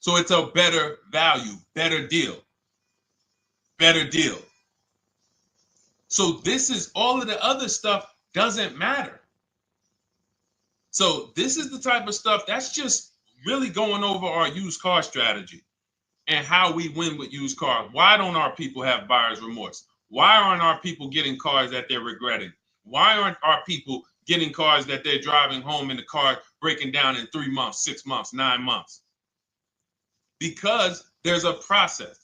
So it's a better value, better deal. Better deal. So this is all of the other stuff doesn't matter. So this is the type of stuff that's just really going over our used car strategy and how we win with used cars. Why don't our people have buyer's remorse? Why aren't our people getting cars that they're regretting? Why aren't our people getting cars that they're driving home and the car breaking down in 3 months, 6 months, 9 months? Because there's a process.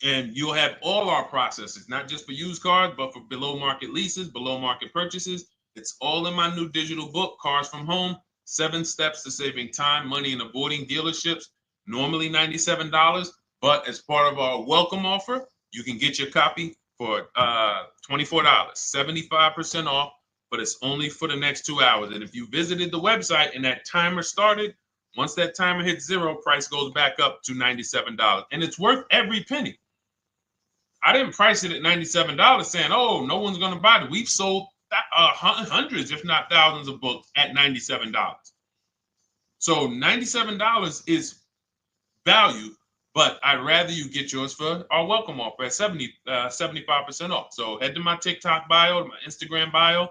And you'll have all our processes, not just for used cars, but for below market leases, below market purchases. It's all in my new digital book, Cars from Home, 7 Steps to Saving Time, Money, and Avoiding Dealerships. Normally $97, but as part of our welcome offer, you can get your copy for $24, 75% off, but it's only for the next 2 hours. And if you visited the website and that timer started, once that timer hits 0, price goes back up to $97. And it's worth every penny. I didn't price it at $97 saying, oh, no one's going to buy it. We've sold hundreds, if not thousands of books at $97. So $97 is value, But I'd rather you get yours for our welcome offer at 75% off. So head to my TikTok bio, my Instagram bio,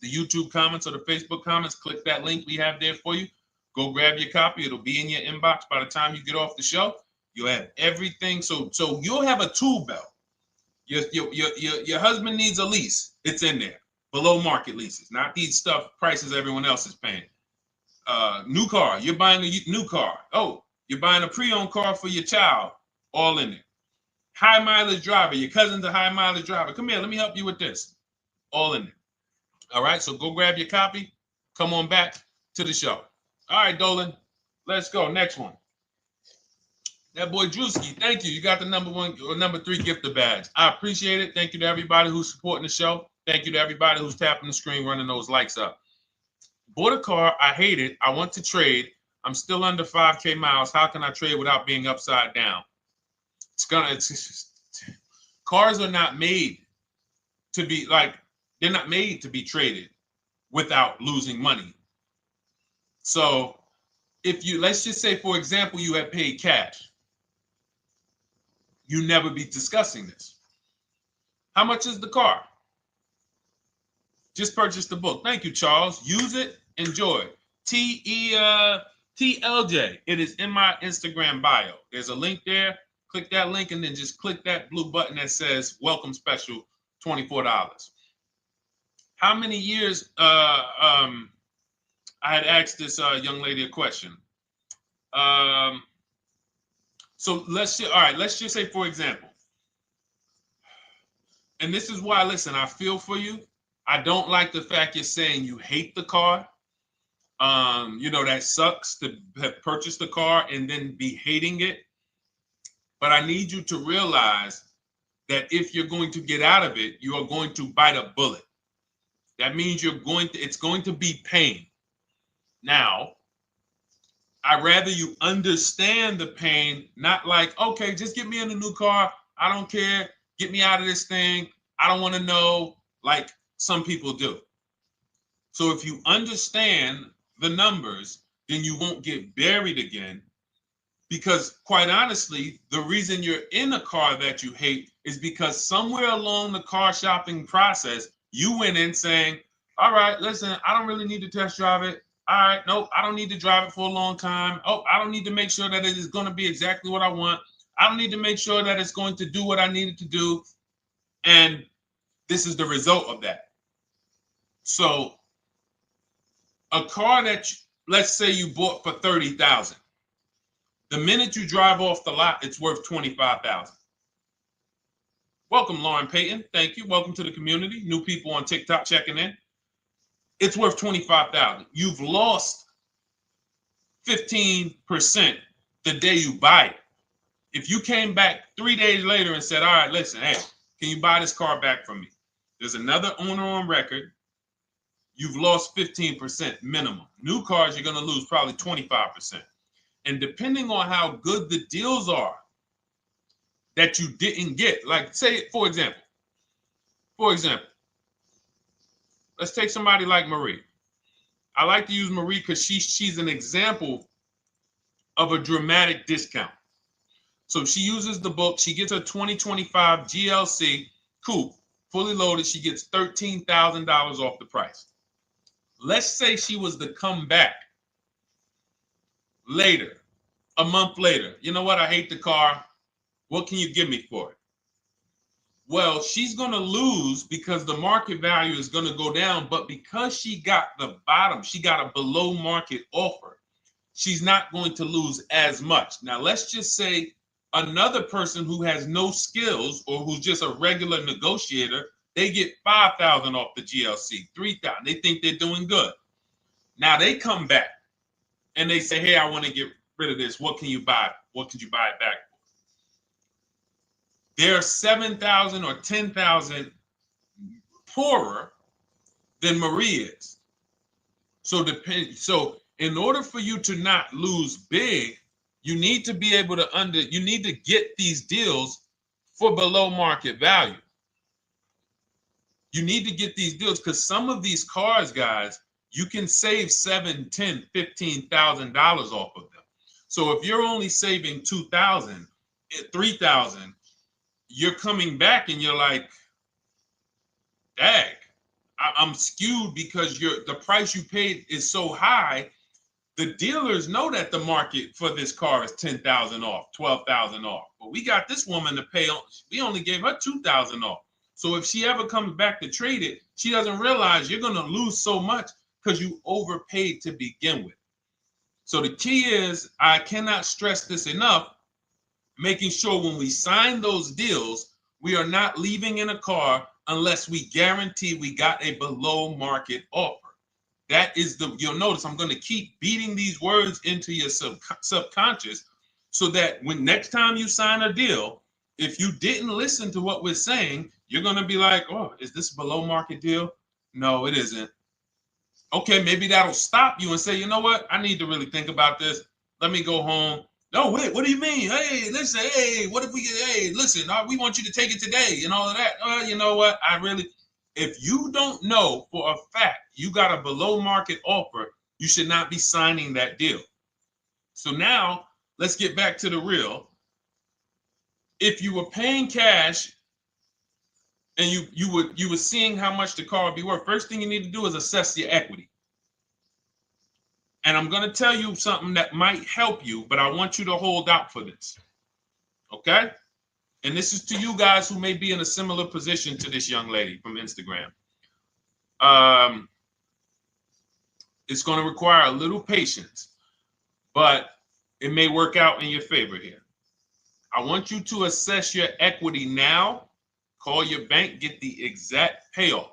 the YouTube comments or the Facebook comments. Click that link we have there for you. Go grab your copy. It'll be in your inbox by the time you get off the show. You'll have everything. So you'll have a tool belt. Your husband needs a lease. It's in there. Below market leases, not these stuff prices everyone else is paying. New car. You're buying a new car. Oh, you're buying a pre-owned car for your child. All in there. High mileage driver. Your cousin's a high mileage driver. Come here. Let me help you with this. All in there. All right. So go grab your copy. Come on back to the show. All right, Dolan. Let's go. Next one. That boy Drewski, thank you. You got the number 1 or number 3 gifter badge. I appreciate it. Thank you to everybody who's supporting the show. Thank you to everybody who's tapping the screen, running those likes up. Bought a car. I hate it. I want to trade. I'm still under 5K miles. How can I trade without being upside down? Cars are not made to be they're not made to be traded without losing money. So let's just say, for example, you had paid cash. You never be discussing this. How much is the car? Just purchase the book. Thank you, Charles. Use it. Enjoy. TLJ. It is in my Instagram bio. There's a link there. Click that link and then just click that blue button that says welcome special, $24. How many years? I had asked this young lady a question. So let's just say, for example, and this is why, listen, I feel for you. I don't like the fact you're saying you hate the car. That sucks to have purchased the car and then be hating it. But I need you to realize that if you're going to get out of it, you are going to bite a bullet. That means it's going to be pain. Now, I'd rather you understand the pain, not like, okay, just get me in a new car. I don't care. Get me out of this thing. I don't want to know, like some people do. So if you understand the numbers, then you won't get buried again. Because quite honestly, the reason you're in a car that you hate is because somewhere along the car shopping process, you went in saying, all right, listen, I don't really need to test drive it. All right, nope, I don't need to drive it for a long time. Oh, I don't need to make sure that it is going to be exactly what I want. I don't need to make sure that it's going to do what I need it to do. And this is the result of that. So a car that, let's say you bought for $30,000. The minute you drive off the lot, it's worth $25,000. Welcome, Lauren Payton. Thank you. Welcome to the community. New people on TikTok checking in. It's worth $25,000. You've lost 15% the day you buy it. If you came back 3 days later and said, all right, listen, hey, can you buy this car back from me? There's another owner on record. You've lost 15% minimum. New cars, you're going to lose probably 25%. And depending on how good the deals are that you didn't get, like say, for example, let's take somebody like Marie. I like to use Marie because she's an example of a dramatic discount. So she uses the book. She gets her 2025 GLC coupe, fully loaded. She gets $13,000 off the price. Let's say she was to come back later, a month later. You know what? I hate the car. What can you give me for it? Well, she's going to lose because the market value is going to go down. But because she got the bottom, she got a below market offer, she's not going to lose as much. Now, let's just say another person who has no skills or who's just a regular negotiator, they get $5,000 off the GLC, $3,000. They think they're doing good. Now they come back and they say, hey, I want to get rid of this. What can you buy? What could you buy it back for? They're 7,000 or 10,000 poorer than Marie is. So in order for you to not lose big, you need to be able to you need to get these deals for below market value. You need to get these deals because some of these cars, guys, you can save $7,000, $10,000, $15,000 off of them. So if you're only saving 2,000, 3,000, you're coming back and you're like, dag, I'm skewed because the price you paid is so high. The dealers know that the market for this car is 10,000 off, 12,000 off. But we got this woman to pay, we only gave her 2,000 off. So if she ever comes back to trade it, she doesn't realize you're going to lose so much because you overpaid to begin with. So the key is, I cannot stress this enough, making sure when we sign those deals, we are not leaving in a car unless we guarantee we got a below market offer. That is you'll notice I'm going to keep beating these words into your subconscious so that when next time you sign a deal, if you didn't listen to what we're saying, you're going to be like, oh, is this a below market deal? No, it isn't. Okay, maybe that'll stop you and say, you know what? I need to really think about this. Let me go home. No, wait, what do you mean? Hey, listen, hey, what if we get, hey, listen, we want you to take it today and all of that. You know what? If you don't know for a fact you got a below market offer, you should not be signing that deal. So now let's get back to the real. If you were paying cash and you were seeing how much the car would be worth, first thing you need to do is assess your equity. And I'm going to tell you something that might help you, but I want you to hold out for this. Okay? And this is to you guys who may be in a similar position to this young lady from Instagram. It's going to require a little patience, but it may work out in your favor here. I want you to assess your equity now, call your bank, get the exact payoff.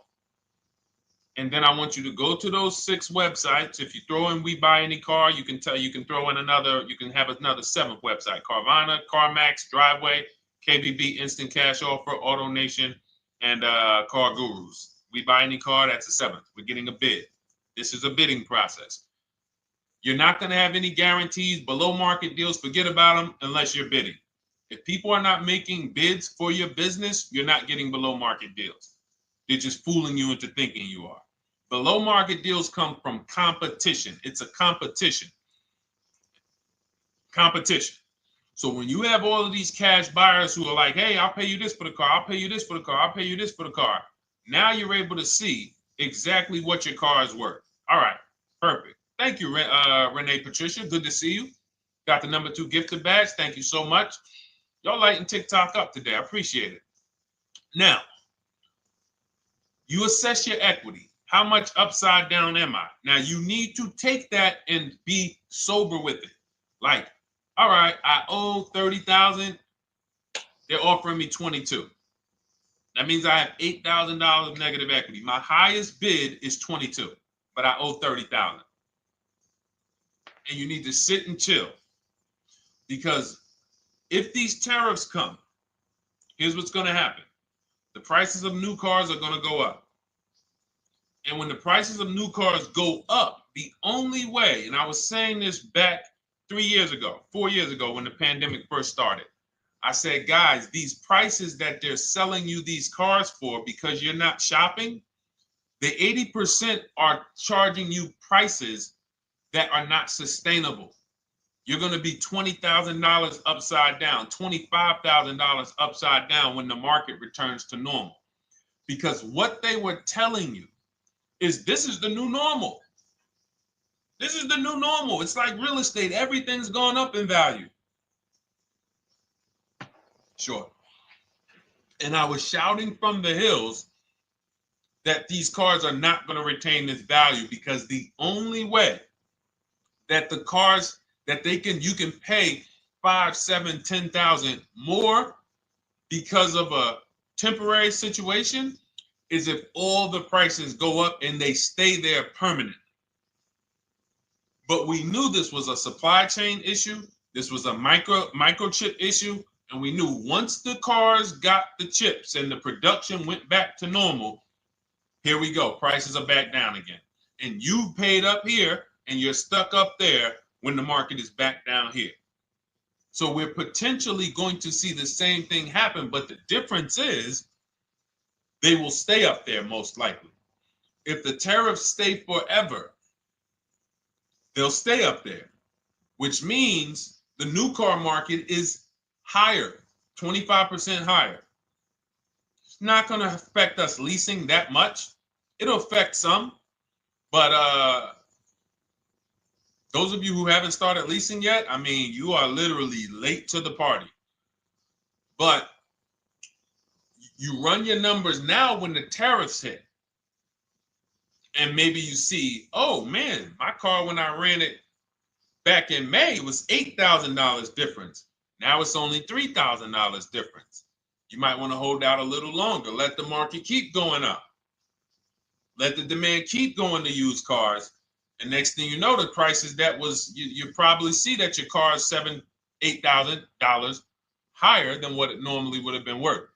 And then I want you to go to those 6 websites. If you throw in We Buy Any Car, you can throw in you can have another 7th website: Carvana, CarMax, Driveway, KBB, Instant Cash Offer, AutoNation, and Car Gurus. We Buy Any Car, that's the 7th. We're getting a bid. This is a bidding process. You're not going to have any guarantees, below market deals, forget about them unless you're bidding. If people are not making bids for your business, you're not getting below market deals. They're just fooling you into thinking you are. Below market deals come from competition. It's a competition. Competition. So when you have all of these cash buyers who are like, hey, I'll pay you this for the car, I'll pay you this for the car, I'll pay you this for the car. Now you're able to see exactly what your car is worth. All right, perfect. Thank you, Renee Patricia. Good to see you. Got the number 2 gifted badge. Thank you so much. Y'all lighting TikTok up today. I appreciate it. Now, you assess your equity. How much upside down am I? Now, you need to take that and be sober with it. Like, all right, I owe 30,000. They're offering me 22. That means I have $8,000 of negative equity. My highest bid is 22, but I owe 30,000. And you need to sit and chill, because if these tariffs come, here's what's going to happen. The prices of new cars are going to go up. And when the prices of new cars go up, the only way, and I was saying this back 4 years ago, when the pandemic first started, I said, guys, these prices that they're selling you these cars for because you're not shopping, the 80% are charging you prices that are not sustainable. You're going to be $20,000 upside down, $25,000 upside down when the market returns to normal. Because what they were telling you is this is the new normal. This is the new normal. It's like real estate. Everything's gone up in value. Sure. And I was shouting from the hills that these cars are not going to retain this value, because the only way that the cars that you can pay 5, 7, 10,000 more because of a temporary situation is if all the prices go up and they stay there permanently. But we knew this was a supply chain issue. This was a microchip issue. And we knew once the cars got the chips and the production went back to normal, here we go. Prices are back down again. And you paid up here and you're stuck up there when the market is back down here. So we're potentially going to see the same thing happen, but the difference is they will stay up there most likely. If the tariffs stay forever, they'll stay up there. which means the new car market is higher, 25% higher. It's not going to affect us leasing that much. It'll affect some, but those of you who haven't started leasing yet, I mean, you are literally late to the party. But you run your numbers now when the tariffs hit. And maybe you see, oh man, my car when I ran it back in May was $8,000 difference. Now it's only $3,000 difference. You might want to hold out a little longer. Let the market keep going up. Let the demand keep going to used cars. And next thing you know, the prices that was, you probably see that your car is $7,000, $8,000 higher than what it normally would have been worth.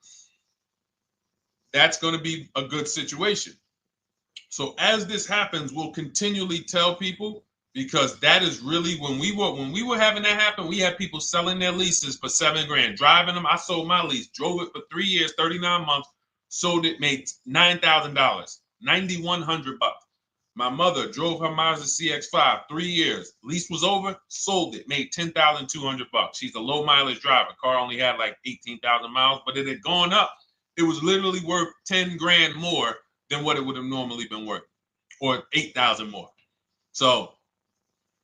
That's going to be a good situation. So as this happens, we'll continually tell people, because that is really when we were having that happen, we had people selling their leases for $7,000, driving them. I sold my lease, drove it for 3 years, 39 months, sold it, made $9,000, $9,100. My mother drove her Mazda CX-5, 3 years, lease was over, sold it, made $10,200. She's a low mileage driver. Car only had like 18,000 miles, but it had gone up. It was literally worth $10,000 more than what it would have normally been worth, or 8,000 more. So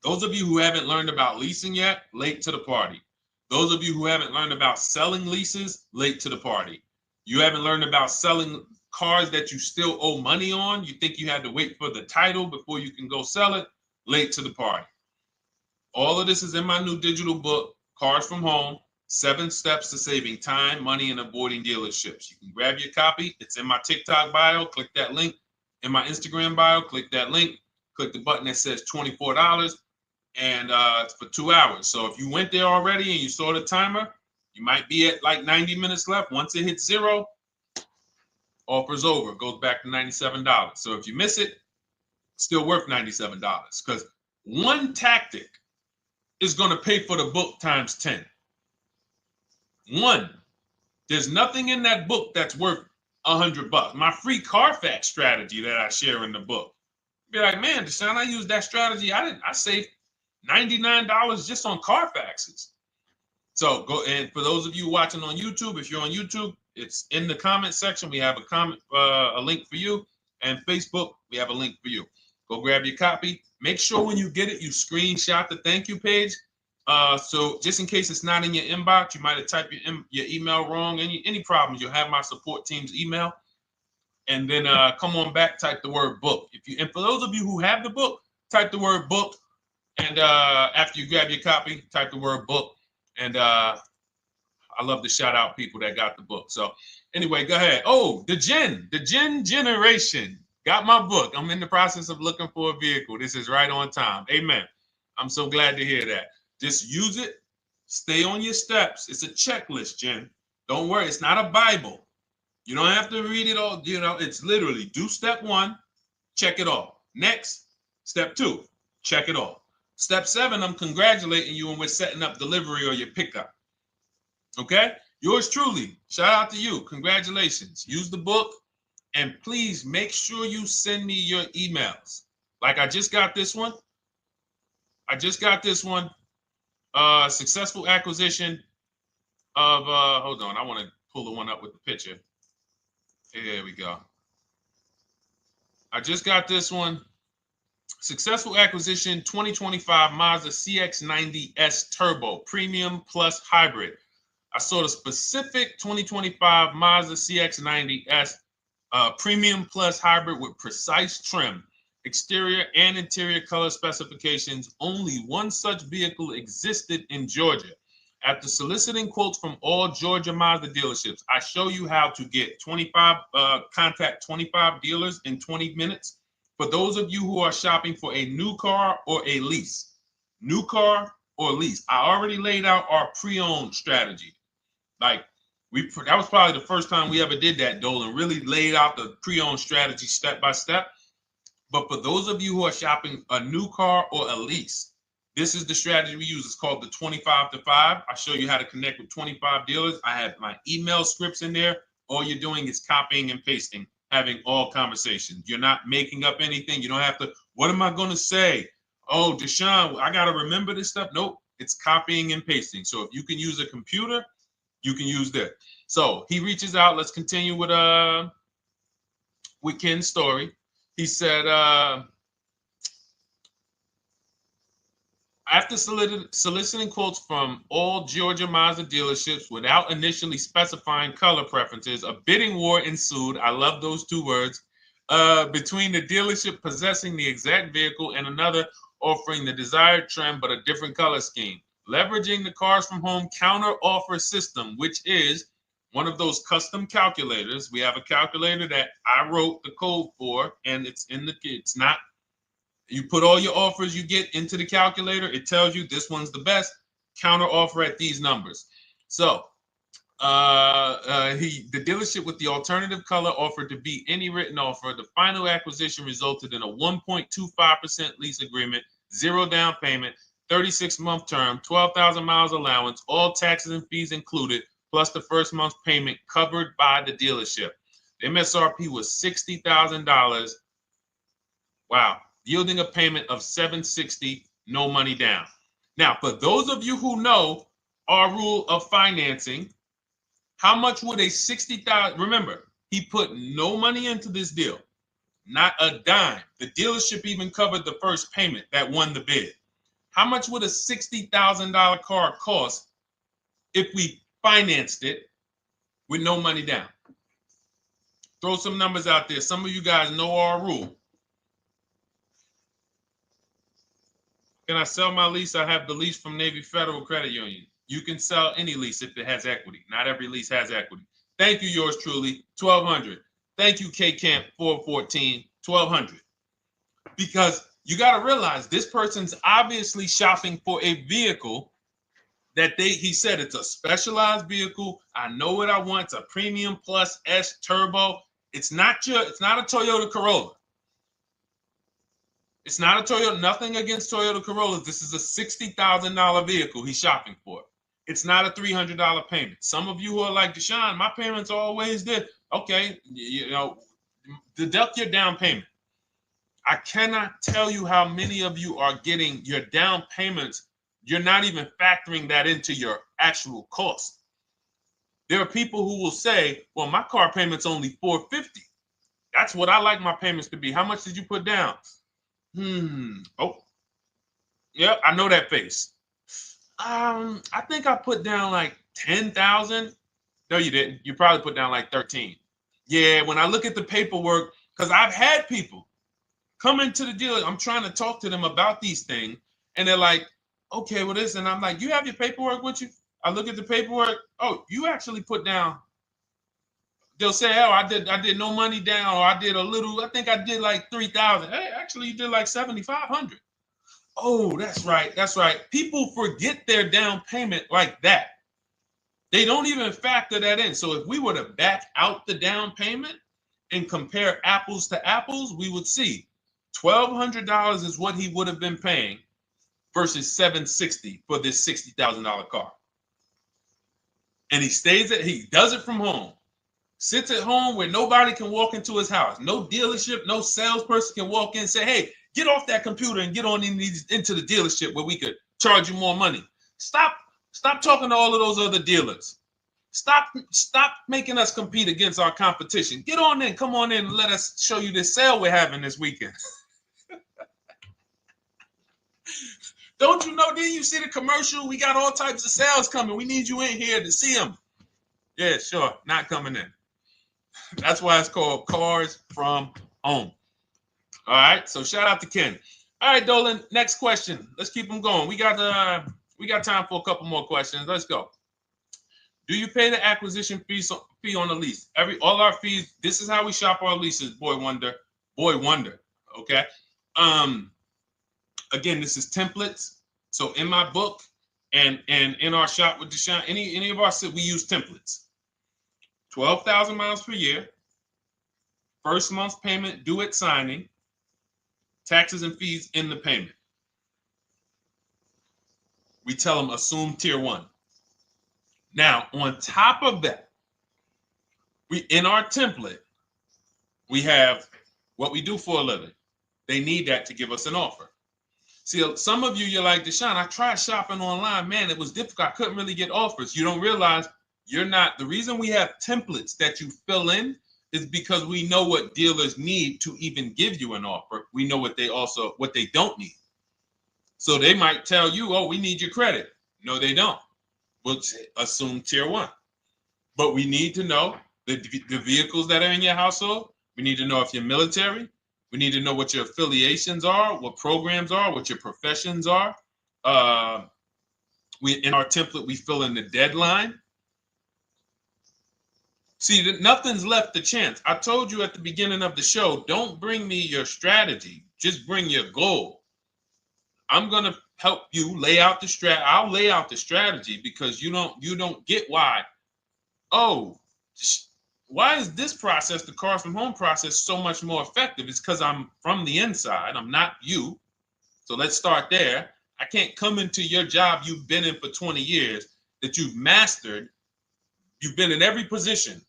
those of you who haven't learned about leasing yet, late to the party. Those of you who haven't learned about selling leases, late to the party. You haven't learned about selling cars that you still owe money on. You think you had to wait for the title before you can go sell it, late to the party. All of this is in my new digital book, Cars from Home, 7 Steps to Saving Time, Money, and Avoiding Dealerships. You can grab your copy. It's in my TikTok bio. Click that link. In my Instagram bio, click that link. Click the button that says $24, and it's for 2 hours. So if you went there already and you saw the timer, you might be at like 90 minutes left. Once it hits 0, offer's over. It goes back to $97. So if you miss it, it's still worth $97, because one tactic is going to pay for the book times 10. One, there's nothing in that book that's worth $100. My free Carfax strategy that I share in the book. Be like, man, Deshone, I used that strategy. I saved $99 just on Carfaxes. So go, and for those of you watching on YouTube, if you're on YouTube, it's in the comment section. We have a link for you, and Facebook, we have a link for you. Go grab your copy. Make sure when you get it, you screenshot the thank you page. So just in case it's not in your inbox, you might have typed your email wrong. Any problems, you'll have my support team's email. And then come on back, type the word book. And for those of you who have the book, type the word book. And after you grab your copy, type the word book. And I love to shout out people that got the book. So anyway, go ahead. Oh, the Gen Generation got my book. I'm in the process of looking for a vehicle. This is right on time. Amen. I'm so glad to hear that. Just use it. Stay on your steps. It's a checklist, Jen. Don't worry. It's not a Bible. You don't have to read it all. You know, it's literally do step 1, check it off. Next, step 2, check it off. Step 7, I'm congratulating you and we're setting up delivery or your pickup. Okay? Yours truly. Shout out to you. Congratulations. Use the book, and please make sure you send me your emails. Like I just got this one. Successful acquisition of, hold on. I want to pull the one up with the picture. There we go. I just got this one. Successful acquisition 2025 Mazda CX-90S Turbo Premium Plus Hybrid. I saw the specific 2025 Mazda CX-90S Premium Plus Hybrid with precise trim, exterior and interior color specifications. Only one such vehicle existed in Georgia. After soliciting quotes from all Georgia Mazda dealerships, I show you how to get contact 25 dealers in 20 minutes. For those of you who are shopping for a new car or a lease, new car or lease, I already laid out our pre-owned strategy. Like that was probably the first time we ever did that, Dolan, really laid out the pre-owned strategy step by step. But for those of you who are shopping a new car or a lease, this is the strategy we use. It's called the 25 to 5. I show you how to connect with 25 dealers. I have my email scripts in there. All you're doing is copying and pasting, having all conversations. You're not making up anything. You don't have to, what am I going to say? Oh, Deshone, I got to remember this stuff. Nope, it's copying and pasting. So if you can use a computer, you can use that. So he reaches out. Let's continue with Ken's story. He said, after soliciting quotes from all Georgia Mazda dealerships without initially specifying color preferences, a bidding war ensued. I love those two words. Between the dealership possessing the exact vehicle and another offering the desired trim but a different color scheme. Leveraging the Cars from Home counter offer system, which is one of those custom calculators. We have a calculator that I wrote the code for, and it's not. You put all your offers you get into the calculator. It tells you this one's the best. Counter offer at these numbers. So the dealership with the alternative color offered to beat any written offer. The final acquisition resulted in a 1.25% lease agreement, 0 down payment, 36-month term, 12,000 miles allowance, all taxes and fees included, plus the first month's payment covered by the dealership. The MSRP was $60,000. Wow. Yielding a payment of $760, no money down. Now, for those of you who know our rule of financing, how much would a $60,000? Remember, he put no money into this deal, not a dime. The dealership even covered the first payment that won the bid. How much would a $60,000 car cost if we financed it with no money down? Throw some numbers out there. Some of you guys know our rule. Can I sell my lease? I have the lease from Navy Federal Credit Union. You can sell any lease if it has equity. Not every lease has equity. Thank you, yours truly, 1200. Thank you, K Camp 414, 1200. Because you got to realize this person's obviously shopping for a vehicle that he said it's a specialized vehicle. I know what I want. It's a premium plus S turbo. It's not a Toyota Corolla. It's not a Toyota, nothing against Toyota Corollas. This is a $60,000 vehicle he's shopping for. It's not a $300 payment. Some of you who are like, Deshone, my payments are always there. Okay, deduct your down payment. I cannot tell you how many of you are getting your down payments. You're not even factoring that into your actual cost. There are people who will say, well, my car payment's only $450. That's what I like my payments to be. How much did you put down? Oh, yep, I know that face. I think I put down like 10,000. No, you didn't. You probably put down like 13. Yeah, when I look at the paperwork, because I've had people come into the dealer. I'm trying to talk to them about these things, and they're like, okay, well, this, and I'm like, you have your paperwork with you? I look at the paperwork. Oh, you actually put down. They'll say, oh, I did no money down, or I did a little, I think I did like 3,000. Hey, actually you did like 7,500. Oh, that's right. People forget their down payment like that. They don't even factor that in. So if we were to back out the down payment and compare apples to apples, we would see $1,200 is what he would have been paying versus $760 for this $60,000 car. And he does it from home. Sits at home where nobody can walk into his house. No dealership, no salesperson can walk in and say, hey, get off that computer and get on into the dealership where we could charge you more money. Stop talking to all of those other dealers. Stop making us compete against our competition. Get on in, come on in and let us show you this sale we're having this weekend. Don't you know, didn't you see the commercial? We got all types of sales coming. We need you in here to see them. Yeah, sure, not coming in. That's why it's called Cars from Home. All right, so shout out to Ken. All right, Dolan, next question. Let's keep them going. We got time for a couple more questions. Let's go. Do you pay the acquisition fee on the lease? All our fees. This is how we shop our leases. Boy wonder. Okay. Again, this is templates. So in my book and in our shop with Deshone, any of our we use templates. 12,000 miles per year. First month's payment due at signing. Taxes and fees in the payment. We tell them assume tier 1. Now, on top of that, in our template, we have what we do for a living. They need that to give us an offer. See, some of you, you're like, Deshone, I tried shopping online. Man, it was difficult. I couldn't really get offers. You don't realize you're not. The reason we have templates that you fill in is because we know what dealers need to even give you an offer. We know what they don't need. So they might tell you, oh, we need your credit. No, they don't. We'll assume tier 1. But we need to know the vehicles that are in your household. We need to know if you're military. We need to know what your affiliations are, what programs are, what your professions are. In our template, we fill in the deadline. See, nothing's left to chance. I told you at the beginning of the show, don't bring me your strategy. Just bring your goal. I'm going to help you lay out the I'll lay out the strategy because you don't get why. Oh, why is this process, the Cars from Home process, so much more effective? It's because I'm from the inside. I'm not you. So let's start there. I can't come into your job you've been in for 20 years, that you've mastered. You've been in every position.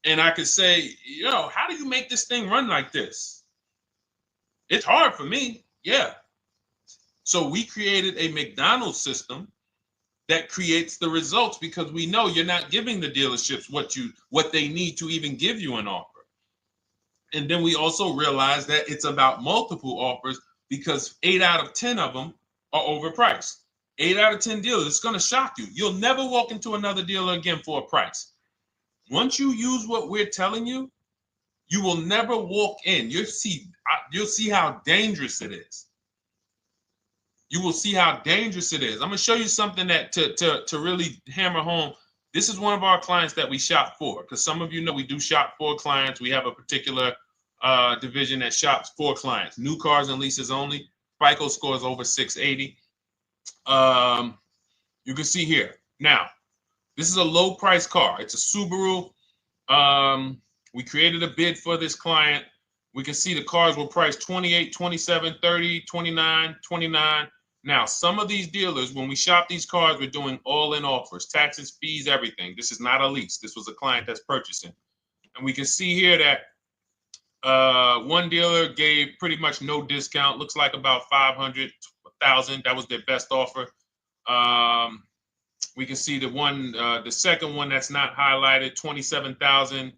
And I could say, how do you make this thing run like this? It's hard for me. Yeah. So we created a McDonald's system that creates the results because we know you're not giving the dealerships what they need to even give you an offer. And then we also realize that it's about multiple offers because 8 out of 10 of them are overpriced. 8 out of 10 dealers, it's going to shock you. You'll never walk into another dealer again for a price. Once you use what we're telling you, you will never walk in. You'll see how dangerous it is. You will see how dangerous it is. I'm going to show you something that to really hammer home. This is one of our clients that we shop for, because some of you know we do shop for clients. We have a particular division that shops for clients. New cars and leases only. FICO score is over 680. You can see here. Now, this is a low price car. It's a Subaru. We created a bid for this client. We can see the cars were priced 28, 27, 30, 29, 29. Now, some of these dealers, when we shop these cars, we're doing all-in offers, taxes, fees, everything. This is not a lease. This was a client that's purchasing. And we can see here that one dealer gave pretty much no discount. Looks like about 500, 1,000. That was their best offer. We can see the second one that's not highlighted, 27,000.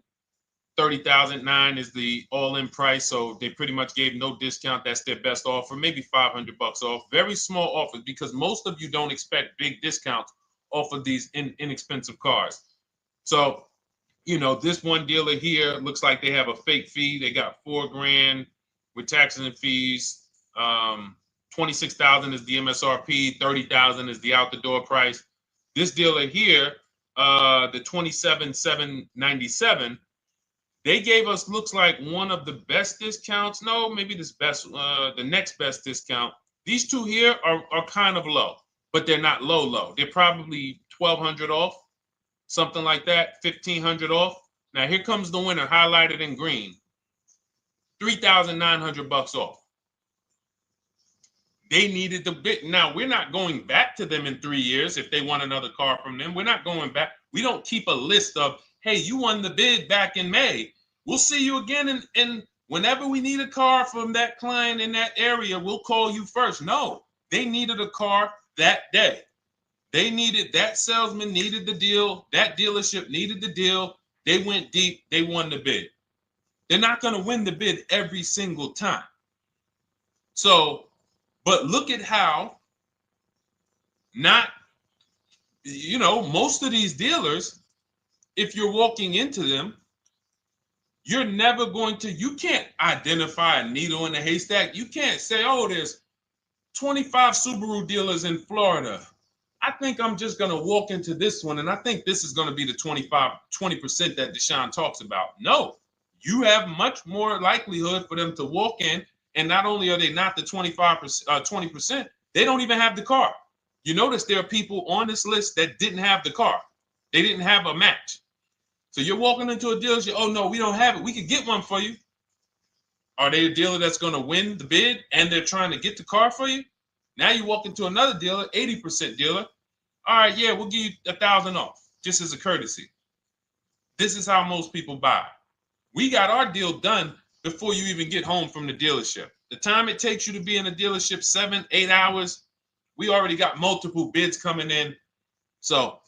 30,009 is the all-in price, so they pretty much gave no discount. That's their best offer, maybe $500 off. Very small offers because most of you don't expect big discounts off of these inexpensive cars. So, this one dealer here looks like they have a fake fee. They got $4,000 with taxes and fees. 26,000 is the MSRP. 30,000 is the out the door price. This dealer here, the 27,797. They gave us, looks like, one of the best discounts. No, maybe the next best discount. These two here are kind of low, but they're not low. They're probably 1,200 off, something like that, 1,500 off. Now here comes the winner, highlighted in green, 3,900 off. They needed the bid. Now we're not going back to them in 3 years if they want another car from them. We're not going back. We don't keep a list of, hey, you won the bid back in May. We'll see you again. And whenever we need a car from that client in that area, we'll call you first. No, they needed a car that day. That salesman needed the deal. That dealership needed the deal. They went deep. They won the bid. They're not going to win the bid every single time. So, but look at how most of these dealers, if you're walking into them, you can't identify a needle in a haystack. You can't say, oh, there's 25 Subaru dealers in Florida. I think I'm just going to walk into this one, and I think this is going to be the 20% that Deshone talks about. No, you have much more likelihood for them to walk in, and not only are they not the 20%, they don't even have the car. You notice there are people on this list that didn't have the car. They didn't have a match. So you're walking into a dealership, oh, no, we don't have it. We could get one for you. Are they a dealer that's going to win the bid and they're trying to get the car for you? Now you walk into another dealer, 80% dealer. All right, yeah, we'll give you 1,000 off, just as a courtesy. This is how most people buy. We got our deal done before you even get home from the dealership. The time it takes you to be in a dealership, 7-8 hours, we already got multiple bids coming in. So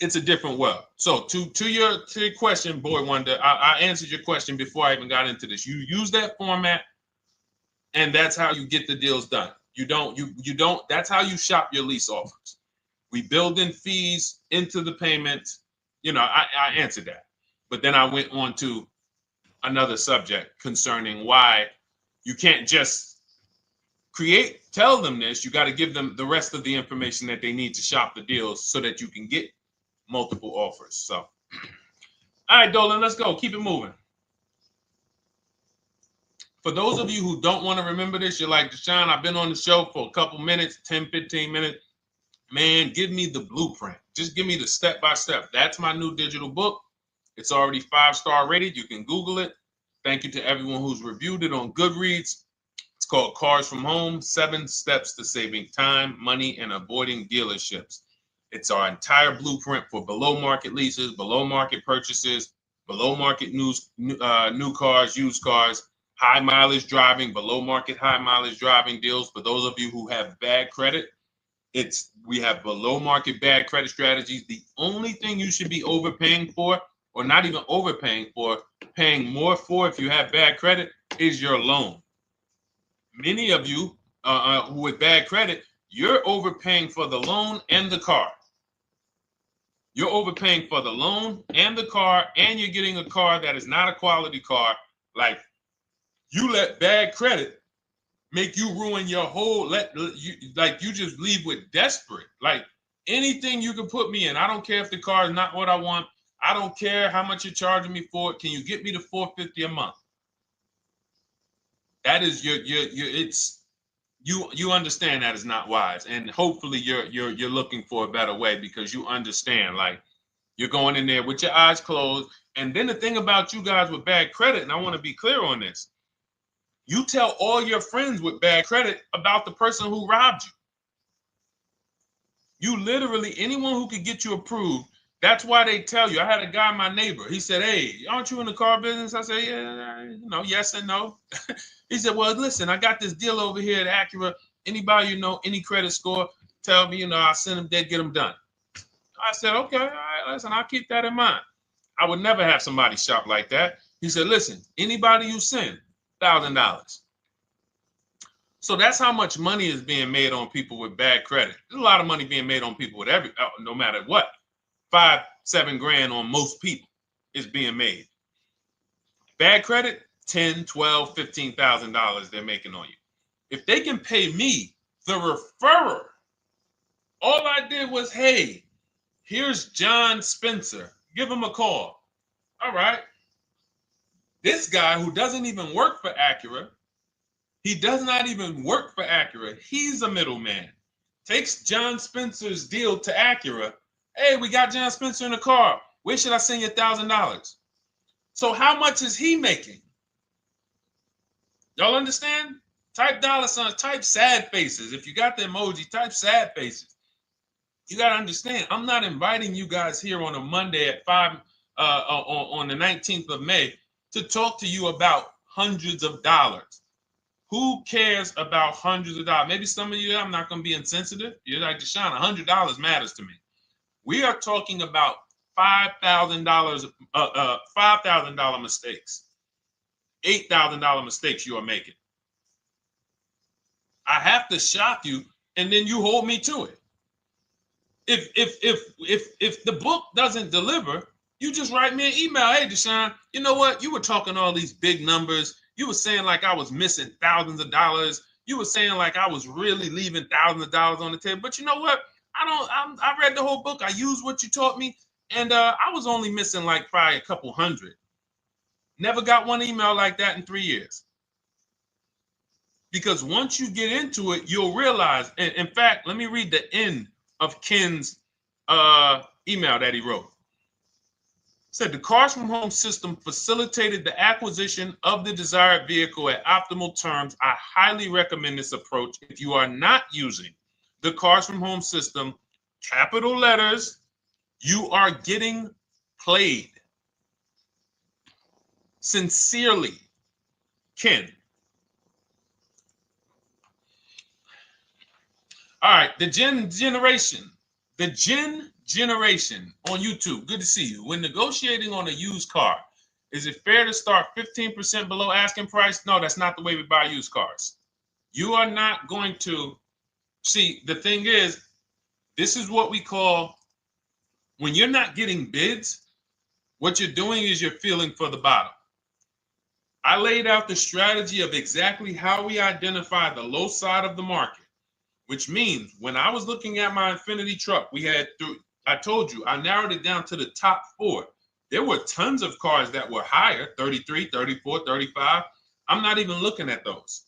it's a different world. So to your question, Boy Wonder, I answered your question before I even got into this. You use that format, and that's how you get the deals done. You don't, that's how you shop your lease offers. We build in fees into the payments. You know, I answered that. But then I went on to another subject concerning why you can't just tell them this. You got to give them the rest of the information that they need to shop the deals so that you can get multiple offers. So, all right, Dolan, let's go. Keep it moving. For those of you who don't want to remember this, you're like, Deshone, I've been on the show for a couple minutes, 10, 15 minutes. Man, give me the blueprint. Just give me the step-by-step. That's my new digital book. It's already 5-star rated. You can Google it. Thank you to everyone who's reviewed it on Goodreads. It's called Cars from Home, 7 Steps to Saving Time, Money, and Avoiding Dealerships. It's our entire blueprint for below market leases, below market purchases, below market new cars, used cars, high mileage driving, below market high mileage driving deals. For those of you who have bad credit, we have below market bad credit strategies. The only thing you should be overpaying for, or not even overpaying for, paying more for if you have bad credit, is your loan. Many of you with bad credit, you're overpaying for the loan and the car. You're overpaying for the loan and the car, and you're getting a car that is not a quality car. Like, you let bad credit make you ruin your whole, you just leave with desperate. Like, anything you can put me in. I don't care if the car is not what I want. I don't care how much you're charging me for it. Can you get me to $450 a month? That is you understand that is not wise. And hopefully you're looking for a better way, because you understand, like, you're going in there with your eyes closed. And then the thing about you guys with bad credit, and I want to be clear on this, you tell all your friends with bad credit about the person who robbed you. You literally, anyone who could get you approved, that's why they tell you. I had a guy, my neighbor, he said, hey, aren't you in the car business? I said, yeah, yes and no. He said, well, listen, I got this deal over here at Acura. Anybody you know, any credit score, tell me, I'll send them there, get them done. I said, okay, all right, listen, I'll keep that in mind. I would never have somebody shop like that. He said, listen, anybody you send, $1,000. So that's how much money is being made on people with bad credit. There's a lot of money being made on people with no matter what. 5-7 grand on most people is being made. Bad credit, $10,000, $12,000, $15,000 they're making on you. If they can pay me, the referrer, all I did was, hey, here's John Spencer. Give him a call. All right. This guy who doesn't even work for Acura, he does not even work for Acura. He's a middleman. Takes John Spencer's deal to Acura. Hey, we got John Spencer in the car. Where should I send you $1,000? So how much is he making? Y'all understand? Type dollar signs, type sad faces. If you got the emoji, type sad faces. You got to understand, I'm not inviting you guys here on a Monday at 5 on the 19th of May to talk to you about hundreds of dollars. Who cares about hundreds of dollars? Maybe some of you, I'm not going to be insensitive. You're like, Deshone, $100 matters to me. We are talking about $5,000 mistakes, $8,000 mistakes you are making. I have to shock you, and then you hold me to it. If the book doesn't deliver, you just write me an email. Hey, Deshone, you know what? You were talking all these big numbers. You were saying like I was missing thousands of dollars. You were saying like I was really leaving thousands of dollars on the table. But you know what? I read the whole book. I used what you taught me. And I was only missing like probably a couple hundred. Never got one email like that in 3 years. Because once you get into it, you'll realize. And in fact, let me read the end of Ken's email that he wrote. Said the Cars from Home system facilitated the acquisition of the desired vehicle at optimal terms. I highly recommend this approach. If you are not using the Cars from Home system, capital letters, you are getting played. Sincerely, Ken. All right, the Gen Generation on YouTube. Good to see you. When negotiating on a used car, is it fair to start 15% below asking price? No, that's not the way we buy used cars. You are not going to see. The thing is, this is what we call, when you're not getting bids, what you're doing is you're feeling for the bottom. I laid out the strategy of exactly how we identify the low side of the market, which means when I was looking at my Infinity truck, I told you, I narrowed it down to the top 4. There were tons of cars that were higher, 33, 34, 35. I'm not even looking at those.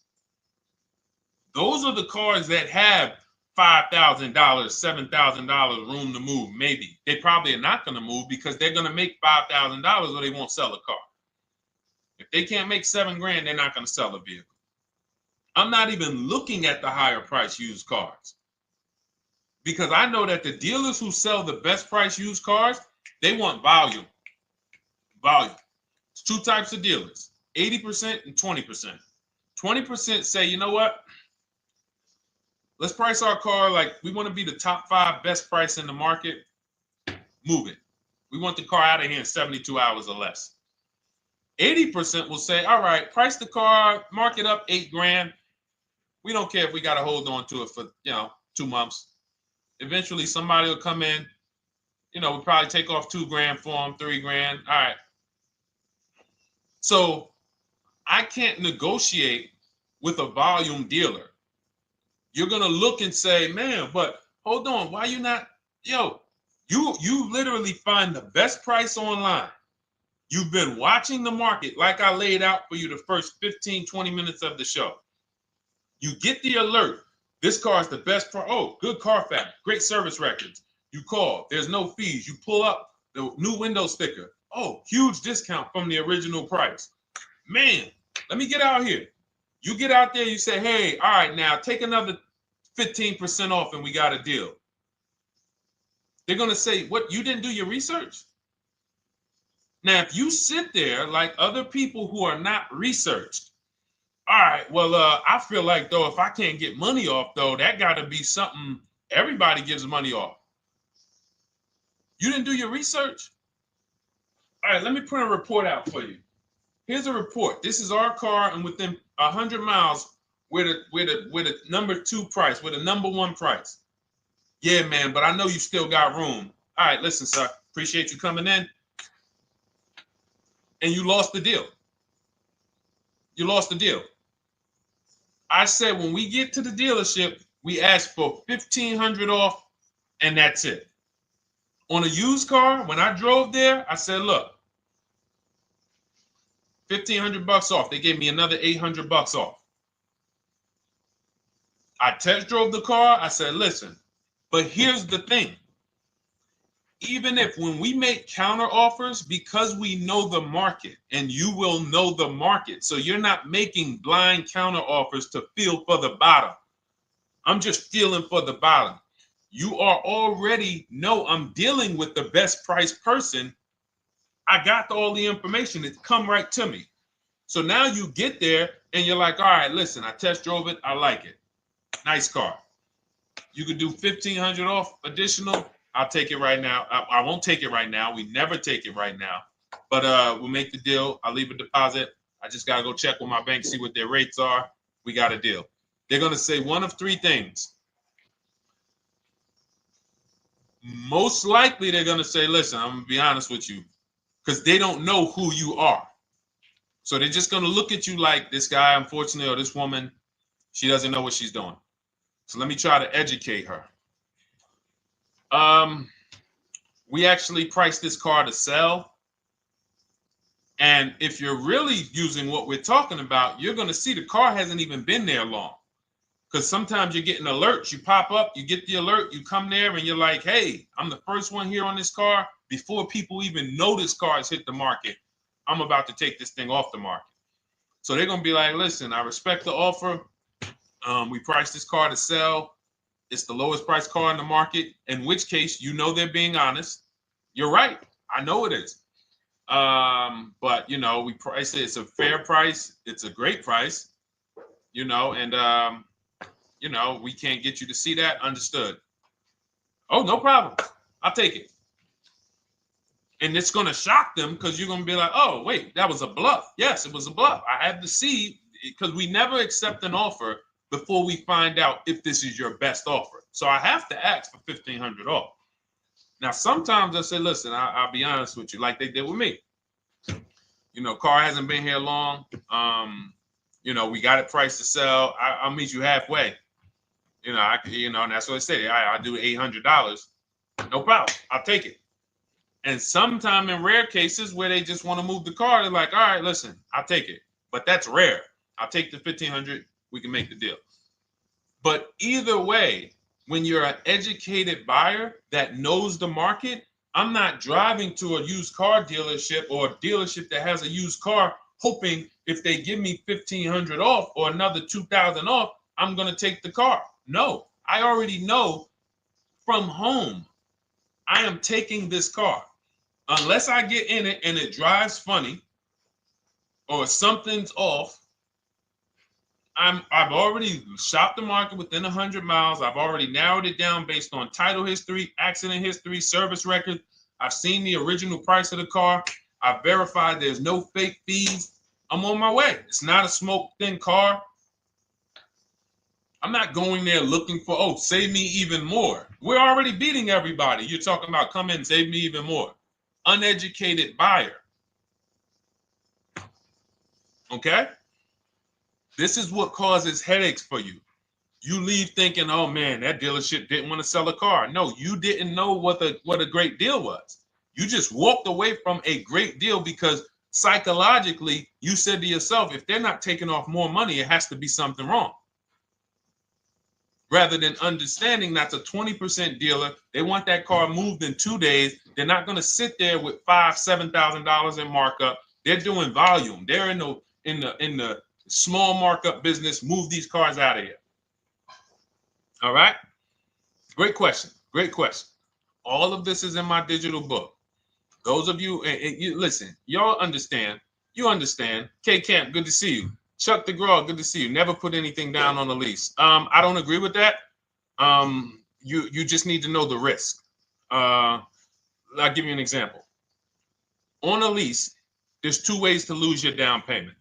Those are the cars that have $5,000, $7,000 room to move. Maybe they probably are not going to move because they're going to make $5,000 or they won't sell a car. If they can't make $7,000, they're not going to sell a vehicle. I'm not even looking at the higher price used cars because I know that the dealers who sell the best price used cars, they want volume. Volume. It's 2 types of dealers, 80% and 20%. 20% say, you know what? Let's price our car like we want to be the top 5 best price in the market. Move it. We want the car out of here in 72 hours or less. 80% will say, all right, price the car, mark it up $8,000. We don't care if we got to hold on to it for 2 months. Eventually, somebody will come in. We'll probably take off $2,000 for them, $3,000. All right. So I can't negotiate with a volume dealer. You're gonna look and say, man, but hold on, why you not? You literally find the best price online. You've been watching the market like I laid out for you the first 15, 20 minutes of the show. You get the alert. This car is the best price. Oh, good Carfax, great service records. You call, there's no fees. You pull up the new window sticker. Oh, huge discount from the original price. Man, let me get out here. You get out there, you say, hey, all right, now take another 15% off and we got a deal. They're going to say, what, you didn't do your research? Now, if you sit there like other people who are not researched, all right, well, I feel like, though, if I can't get money off, though, that got to be something everybody gives money off. You didn't do your research? All right, let me print a report out for you. Here's a report. This is our car, and within 100 miles, we're the number 2 price, we're the number 1 price. Yeah, man, but I know you still got room. All right, listen, sir, appreciate you coming in. And you lost the deal. You lost the deal. I said when we get to the dealership, we ask for $1,500 off, and that's it. On a used car, when I drove there, I said, look, $1,500 off. They gave me another $800 off. I test drove the car. I said, listen, but here's the thing. Even if when we make counter offers, because we know the market, and you will know the market, so you're not making blind counter offers to feel for the bottom. I'm just feeling for the bottom. You are already know I'm dealing with the best price person. I got all the information. It's come right to me. So now you get there and you're like, all right, listen, I test drove it. I like it. Nice car. You could do $1,500 off additional. I'll take it right now. I won't take it right now. We never take it right now. But we'll make the deal. I'll leave a deposit. I just got to go check with my bank, see what their rates are. We got a deal. They're going to say one of 3 things. Most likely they're going to say, listen, I'm going to be honest with you, because they don't know who you are. So they're just going to look at you like this guy, unfortunately, or this woman, she doesn't know what she's doing. So let me try to educate her. We actually priced this car to sell. And if you're really using what we're talking about, you're going to see the car hasn't even been there long. Because sometimes you're getting alerts. You pop up, you get the alert, you come there, and you're like, hey, I'm the first one here on this car. Before people even know this car has hit the market, I'm about to take this thing off the market. So they're going to be like, listen, I respect the offer. We priced this car to sell. It's the lowest price car in the market, in which case, they're being honest. You're right. I know it is. But, we price it. It's a fair price. It's a great price, and, you know, we can't get you to see that. Understood. Oh, no problem. I'll take it. And it's going to shock them because you're going to be like, oh, wait, that was a bluff. Yes, it was a bluff. I had to see, because we never accept an offer before we find out if this is your best offer. So I have to ask for $1,500 off. Now, sometimes I say, listen, I'll be honest with you, like they did with me. You know, car hasn't been here long. You know, we got it priced to sell. I'll meet you halfway. You know, and that's what I say. I'll do $800. No problem. I'll take it. And sometime in rare cases where they just want to move the car, they're like, all right, listen, I'll take it. But that's rare. I'll take the $1,500. We can make the deal. But either way, when you're an educated buyer that knows the market, I'm not driving to a used car dealership or a dealership that has a used car hoping if they give me $1,500 off or another $2,000 off, I'm going to take the car. No, I already know from home I am taking this car. Unless I get in it and it drives funny or something's off, I've already shopped the market within 100 miles. I've already narrowed it down based on title history, accident history, service record. I've seen the original price of the car. I've verified there's no fake fees. I'm on my way. It's not a smoke thin car. I'm not going there looking for, oh, save me even more. We're already beating everybody. You're talking about come in, save me even more. Uneducated buyer. Okay? This is what causes headaches for you. You leave thinking, oh man, that dealership didn't want to sell a car. No, you didn't know what a great deal was. You just walked away from a great deal because psychologically you said to yourself, if they're not taking off more money, it has to be something wrong. Rather than understanding that's a 20% dealer, they want that car moved in 2 days. They're not going to sit there with $5,000, $7,000 in markup. They're doing volume. They're in the small markup business. Move these cars out of here. All right. Great question. Great question. All of this is in my digital book. Those of you, and you listen, y'all understand. You understand. K Camp, good to see you. Chuck DeGraw, good to see you. Never put anything down on the lease. I don't agree with that. You just need to know the risk. I'll give you an example. On a lease, there's 2 ways to lose your down payment.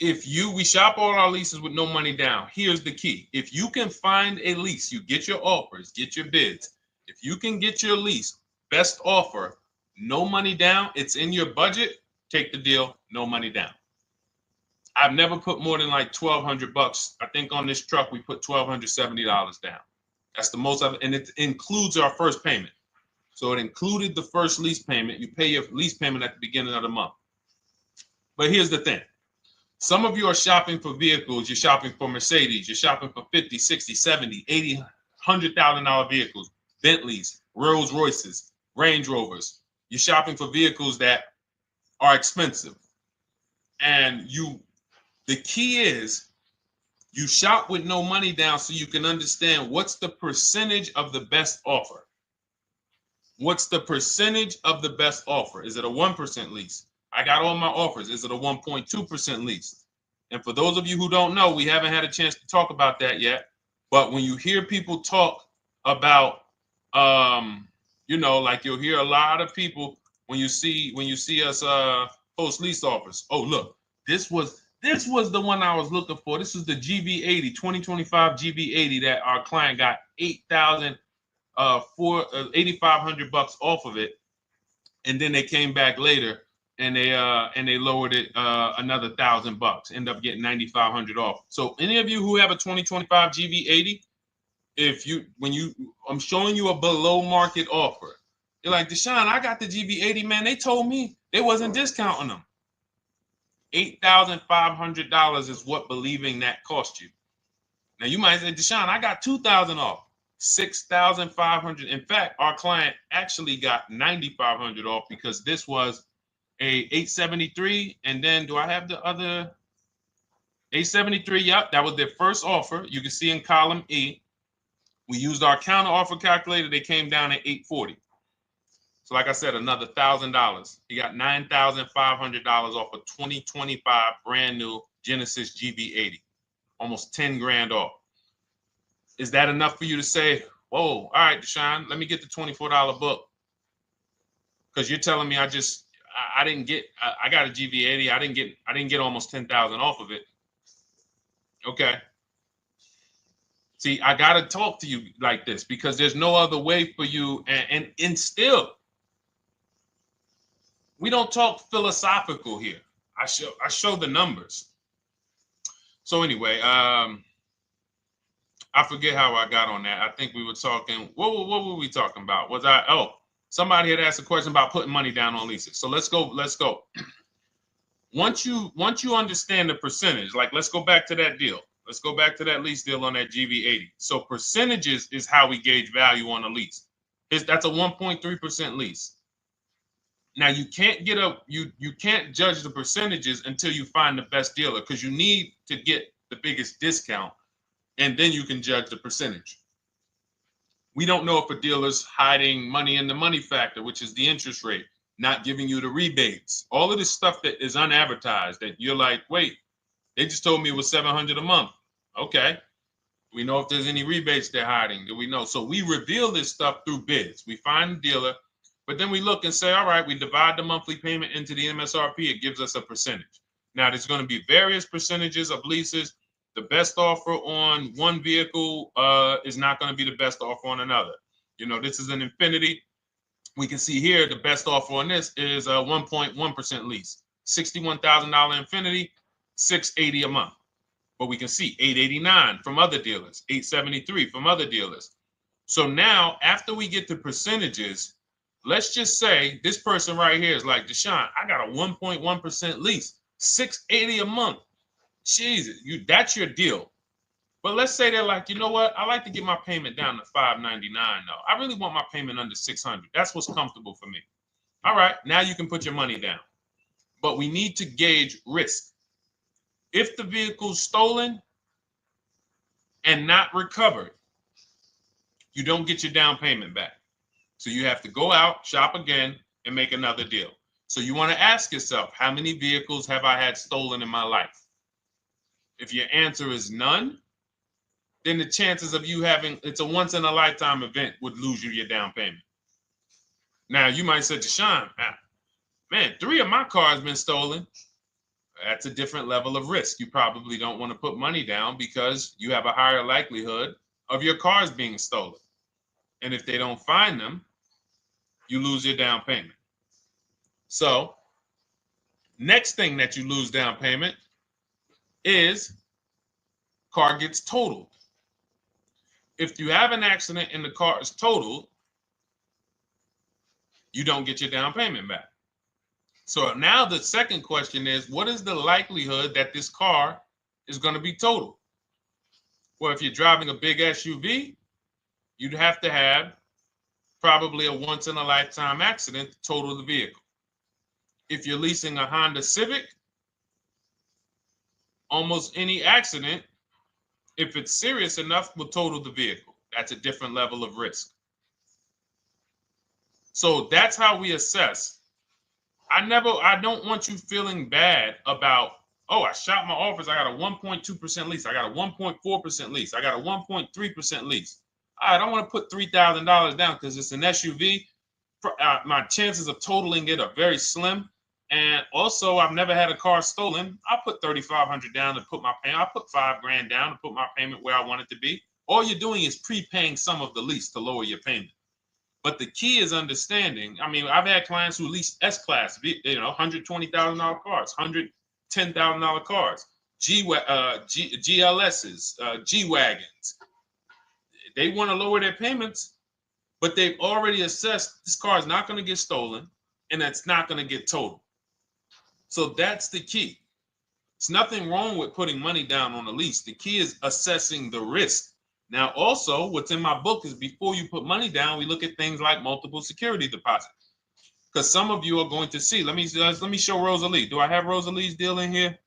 We shop all our leases with no money down. Here's the key. If you can find a lease, you get your offers, get your bids. If you can get your lease, best offer, no money down, it's in your budget, take the deal, no money down. I've never put more than like $1,200. I think on this truck, we put $1,270 down. That's the most of it. And it includes our first payment. So it included the first lease payment. You pay your lease payment at the beginning of the month. But here's the thing. Some of you are shopping for vehicles. You're shopping for Mercedes. You're shopping for 50, 60, 70, 80, $100,000 vehicles, Bentleys, Rolls Royces, Range Rovers. You're shopping for vehicles that are expensive. And the key is you shop with no money down so you can understand what's the percentage of the best offer. What's the percentage of the best offer? Is it a 1% lease? I got all my offers. Is it a 1.2% lease? And for those of you who don't know, we haven't had a chance to talk about that yet. But when you hear people talk about, like you'll hear a lot of people when you see us post lease offers. Oh, look, this was the one I was looking for. This is the GV80, 2025 GV80 that our client got $8,500 off of it, and then they came back later and they lowered it another $1,000. End up getting $9,500 off. So any of you who have a 2025 GV80, I'm showing you a below market offer. You're like, Deshone, I got the GV80, man. They told me they wasn't discounting them. $8,500 is what believing that cost you. Now you might say, Deshone, I got $2,000 off. $6,500. In fact, our client actually got $9,500 off because this was a 873. And then do I have the other 873? Yep, that was their first offer. You can see in column E. We used our counter offer calculator. They came down at 840. So like I said, another $1,000. He got $9,500 off a 2025 brand new Genesis GV80. almost 10 grand off. Is that enough for you to say, whoa, all right, Deshone, let me get the $24 book? Because you're telling me I didn't get, I got a GV80. I didn't get almost 10,000 off of it. Okay. See, I got to talk to you like this because there's no other way for you. And still, we don't talk philosophical here. I show the numbers. So anyway, I forget how I got on that. I think we were talking, what were we talking about? Somebody had asked a question about putting money down on leases. So let's go. Once you understand the percentage, like let's go back to that deal. Let's go back to that lease deal on that GV80. So percentages is how we gauge value on a lease. That's a 1.3% lease. Now you can't you can't judge the percentages until you find the best dealer, because you need to get the biggest discount, and then you can judge the percentage. We don't know if a dealer's hiding money in the money factor, which is the interest rate, not giving you the rebates, all of this stuff that is unadvertised that you're like, wait, they just told me it was $700 a month. Okay. We know if there's any rebates they're hiding. Do we know? So we reveal this stuff through bids. We find the dealer, but then we look and say, all right, we divide the monthly payment into the MSRP. It gives us a percentage. Now, there's going to be various percentages of leases. The best offer on one vehicle is not going to be the best offer on another. You know, this is an Infinity. We can see here the best offer on this is a 1.1% lease. $61,000 Infinity, $680 a month. But we can see $889 from other dealers, $873 from other dealers. So now, after we get the percentages, let's just say this person right here is like, Deshone, I got a 1.1% lease, $680 a month. Jesus, that's your deal. But let's say they're like, you know what? I like to get my payment down to $599 though. I really want my payment under $600. That's what's comfortable for me. All right, now you can put your money down. But we need to gauge risk. If the vehicle's stolen and not recovered, you don't get your down payment back. So you have to go out, shop again, and make another deal. So you want to ask yourself, how many vehicles have I had stolen in my life? If your answer is none, then the chances of you having, it's a once in a lifetime event, would lose you your down payment. Now you might say, Deshone, man, 3 of my cars been stolen. That's a different level of risk. You probably don't want to put money down because you have a higher likelihood of your cars being stolen. And if they don't find them, you lose your down payment. So next thing that you lose down payment is car gets totaled. If you have an accident and the car is totaled, you don't get your down payment back. So now the second question is, what is the likelihood that this car is going to be totaled? Well, if you're driving a big SUV, you'd have to have probably a once in a lifetime accident to total the vehicle. If you're leasing a Honda Civic, almost any accident, if it's serious enough, will total the vehicle. That's a different level of risk. So that's how we assess. I don't want you feeling bad about, oh, I shot my office. I got a 1.2% lease. I got a 1.4% lease. I got a 1.3% lease. I don't want to put $3,000 down because it's an SUV. My chances of totaling it are very slim. And also, I've never had a car stolen. I put $3,500 down to put my payment. I put $5,000 down to put my payment where I want it to be. All you're doing is prepaying some of the lease to lower your payment. But the key is understanding. I mean, I've had clients who lease S-Class, $120,000 cars, $110,000 cars, GLSs, G-Wagons. They want to lower their payments, but they've already assessed this car is not going to get stolen and it's not going to get totaled. So that's the key. There's nothing wrong with putting money down on a lease. The key is assessing the risk. Now, also, what's in my book is before you put money down, we look at things like multiple security deposits. Because some of you are going to see, let me show Rosalie. Do I have Rosalie's deal in here?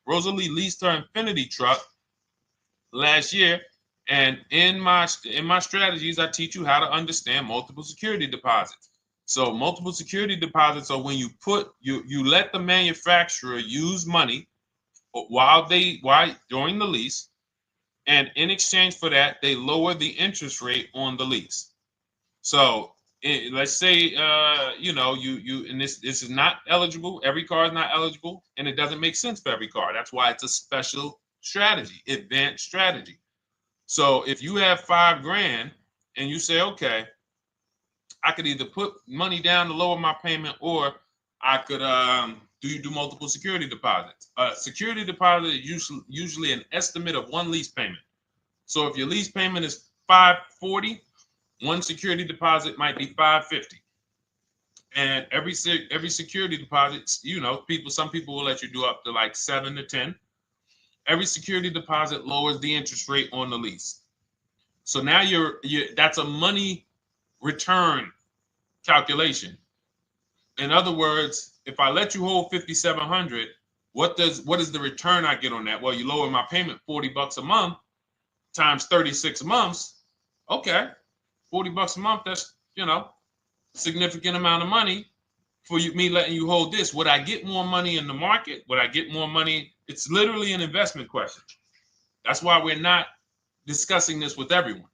Rosalie leased her Infinity truck last year. And in my strategies, I teach you how to understand multiple security deposits. So multiple security deposits are when you let the manufacturer use money during the lease And in exchange for that, they lower the interest rate on the lease. So let's say, and this is not eligible. Every car is not eligible, and it doesn't make sense for every car. That's why it's a special strategy, advanced strategy. So if you have $5,000 and you say, okay, I could either put money down to lower my payment, or I could do multiple security deposits. Security deposit is usually an estimate of one lease payment. So if your lease payment is $540, one security deposit might be $550. And every security deposit, some people will let you do up to like 7 to 10. Every security deposit lowers the interest rate on the lease. So now that's a money return calculation. In other words, if I let you hold $5,700, what is the return I get on that? Well, you lower my payment $40 a month times 36 months. Okay, $40 a month. That's significant amount of money for me letting you hold this. Would I get more money in the market? Would I get more money? It's literally an investment question. That's why we're not discussing this with everyone.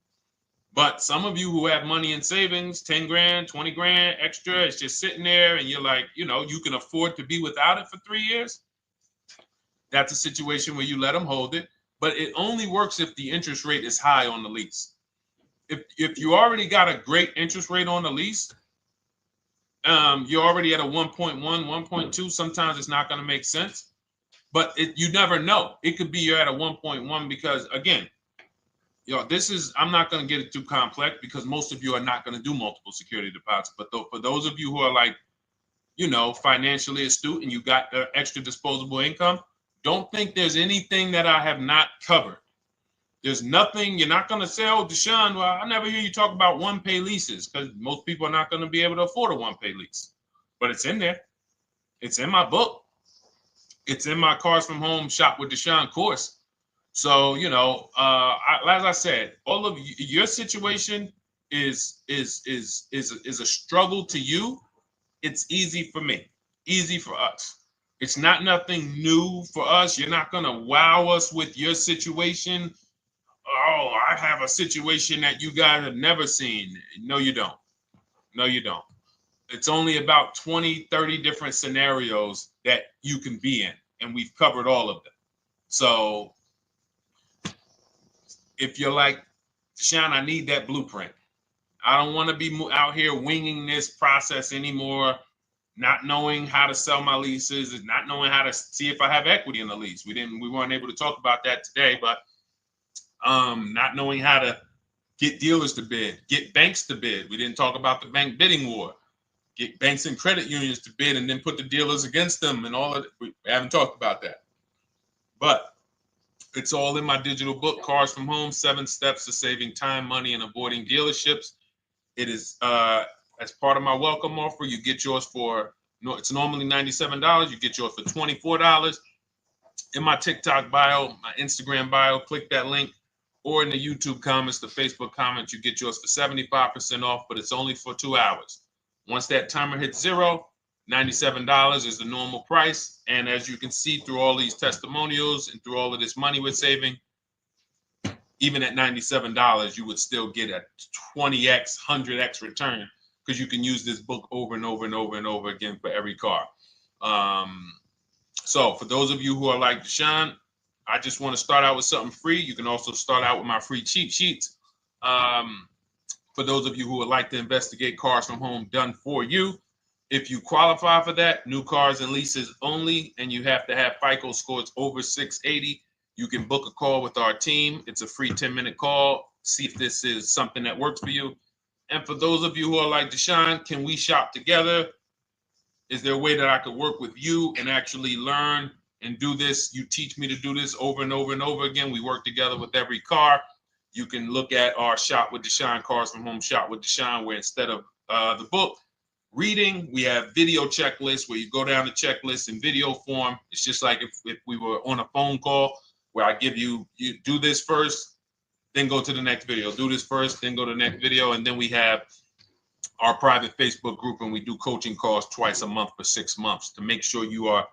But some of you who have money in savings, 10 grand, 20 grand extra, it's just sitting there, and you're like, you can afford to be without it for 3 years. That's a situation where you let them hold it, but it only works if the interest rate is high on the lease. If you already got a great interest rate on the lease, you're already at a 1.1, 1.2. Sometimes it's not going to make sense, but you never know. It could be you're at a 1.1 because, again, I'm not going to get it too complex because most of you are not going to do multiple security deposits. But for those of you who are like, financially astute and you got extra disposable income, don't think there's anything that I have not covered. There's nothing. You're not going to say, oh, Deshone, well, I never hear you talk about one-pay leases, because most people are not going to be able to afford a one-pay lease. But it's in there. It's in my book. It's in my Cars from Home Shop with Deshone course. So, as I said, all of your situation is a struggle to you. It's easy for me, easy for us. It's nothing new for us. You're not going to wow us with your situation. Oh, I have a situation that you guys have never seen. No, you don't. No, you don't. It's only about 20, 30 different scenarios that you can be in, and we've covered all of them. So if you're like, Deshone, I need that blueprint. I don't want to be out here winging this process anymore, not knowing how to sell my leases and not knowing how to see if I have equity in the lease. We weren't able to talk about that today, but not knowing how to get dealers to bid, get banks to bid. We didn't talk about the bank bidding war. Get banks and credit unions to bid and then put the dealers against them and all of it. We haven't talked about that. But it's all in my digital book, Cars from Home, 7 Steps to Saving Time, Money, and Avoiding Dealerships. It is as part of my welcome offer. You get yours it's normally $97. You get yours for $24. In my TikTok bio, my Instagram bio, click that link, or in the YouTube comments, the Facebook comments, you get yours for 75% off, but it's only for 2 hours. Once that timer hits 0, $97 is the normal price. And as you can see through all these testimonials and through all of this money we're saving, even at $97, you would still get a 20x, 100x return, because you can use this book over and over and over and over again for every car. So for those of you who are like, Deshone, I just want to start out with something free. You can also start out with my free cheat sheets. For those of you who would like to investigate Cars from Home done for you, if you qualify for that, new cars and leases only, and you have to have FICO scores over 680, you can book a call with our team. It's a free 10-minute call. See if this is something that works for you. And for those of you who are like, Deshone, can we shop together? Is there a way that I could work with you and actually learn and do this? You teach me to do this over and over and over again. We work together with every car. You can look at our Shop with Deshone, Cars from Home Shop with Deshone, where instead of the book reading, we have video checklists where you go down the checklist in video form. It's just like if we were on a phone call, where I give you do this first, then go to the next video. Do this first, then go to the next video. And then we have our private Facebook group, and we do coaching calls twice a month for 6 months to make sure you are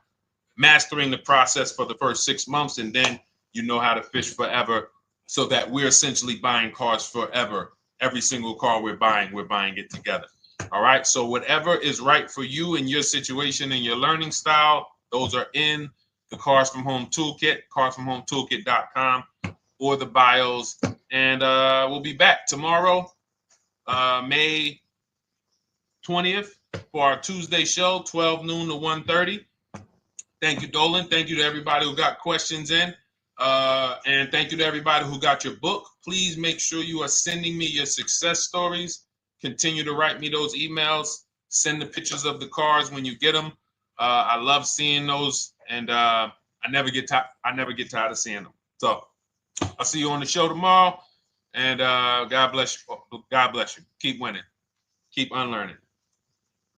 mastering the process for the first 6 months, and then you know how to fish forever so that we're essentially buying cars forever. Every single car we're buying it together. All right. So whatever is right for you and your situation and your learning style, those are in the Cars from Home Toolkit, carsfromhometoolkit.com, or the bios. And we'll be back tomorrow, May 20th, for our Tuesday show, 12 noon to 1:30. Thank you, Dolan. Thank you to everybody who got questions in. And thank you to everybody who got your book. Please make sure you are sending me your success stories. Continue to write me those emails. Send the pictures of the cars when you get them. I love seeing those, and I never get tired of seeing them. So I'll see you on the show tomorrow. And God bless you. God bless you. Keep winning. Keep unlearning.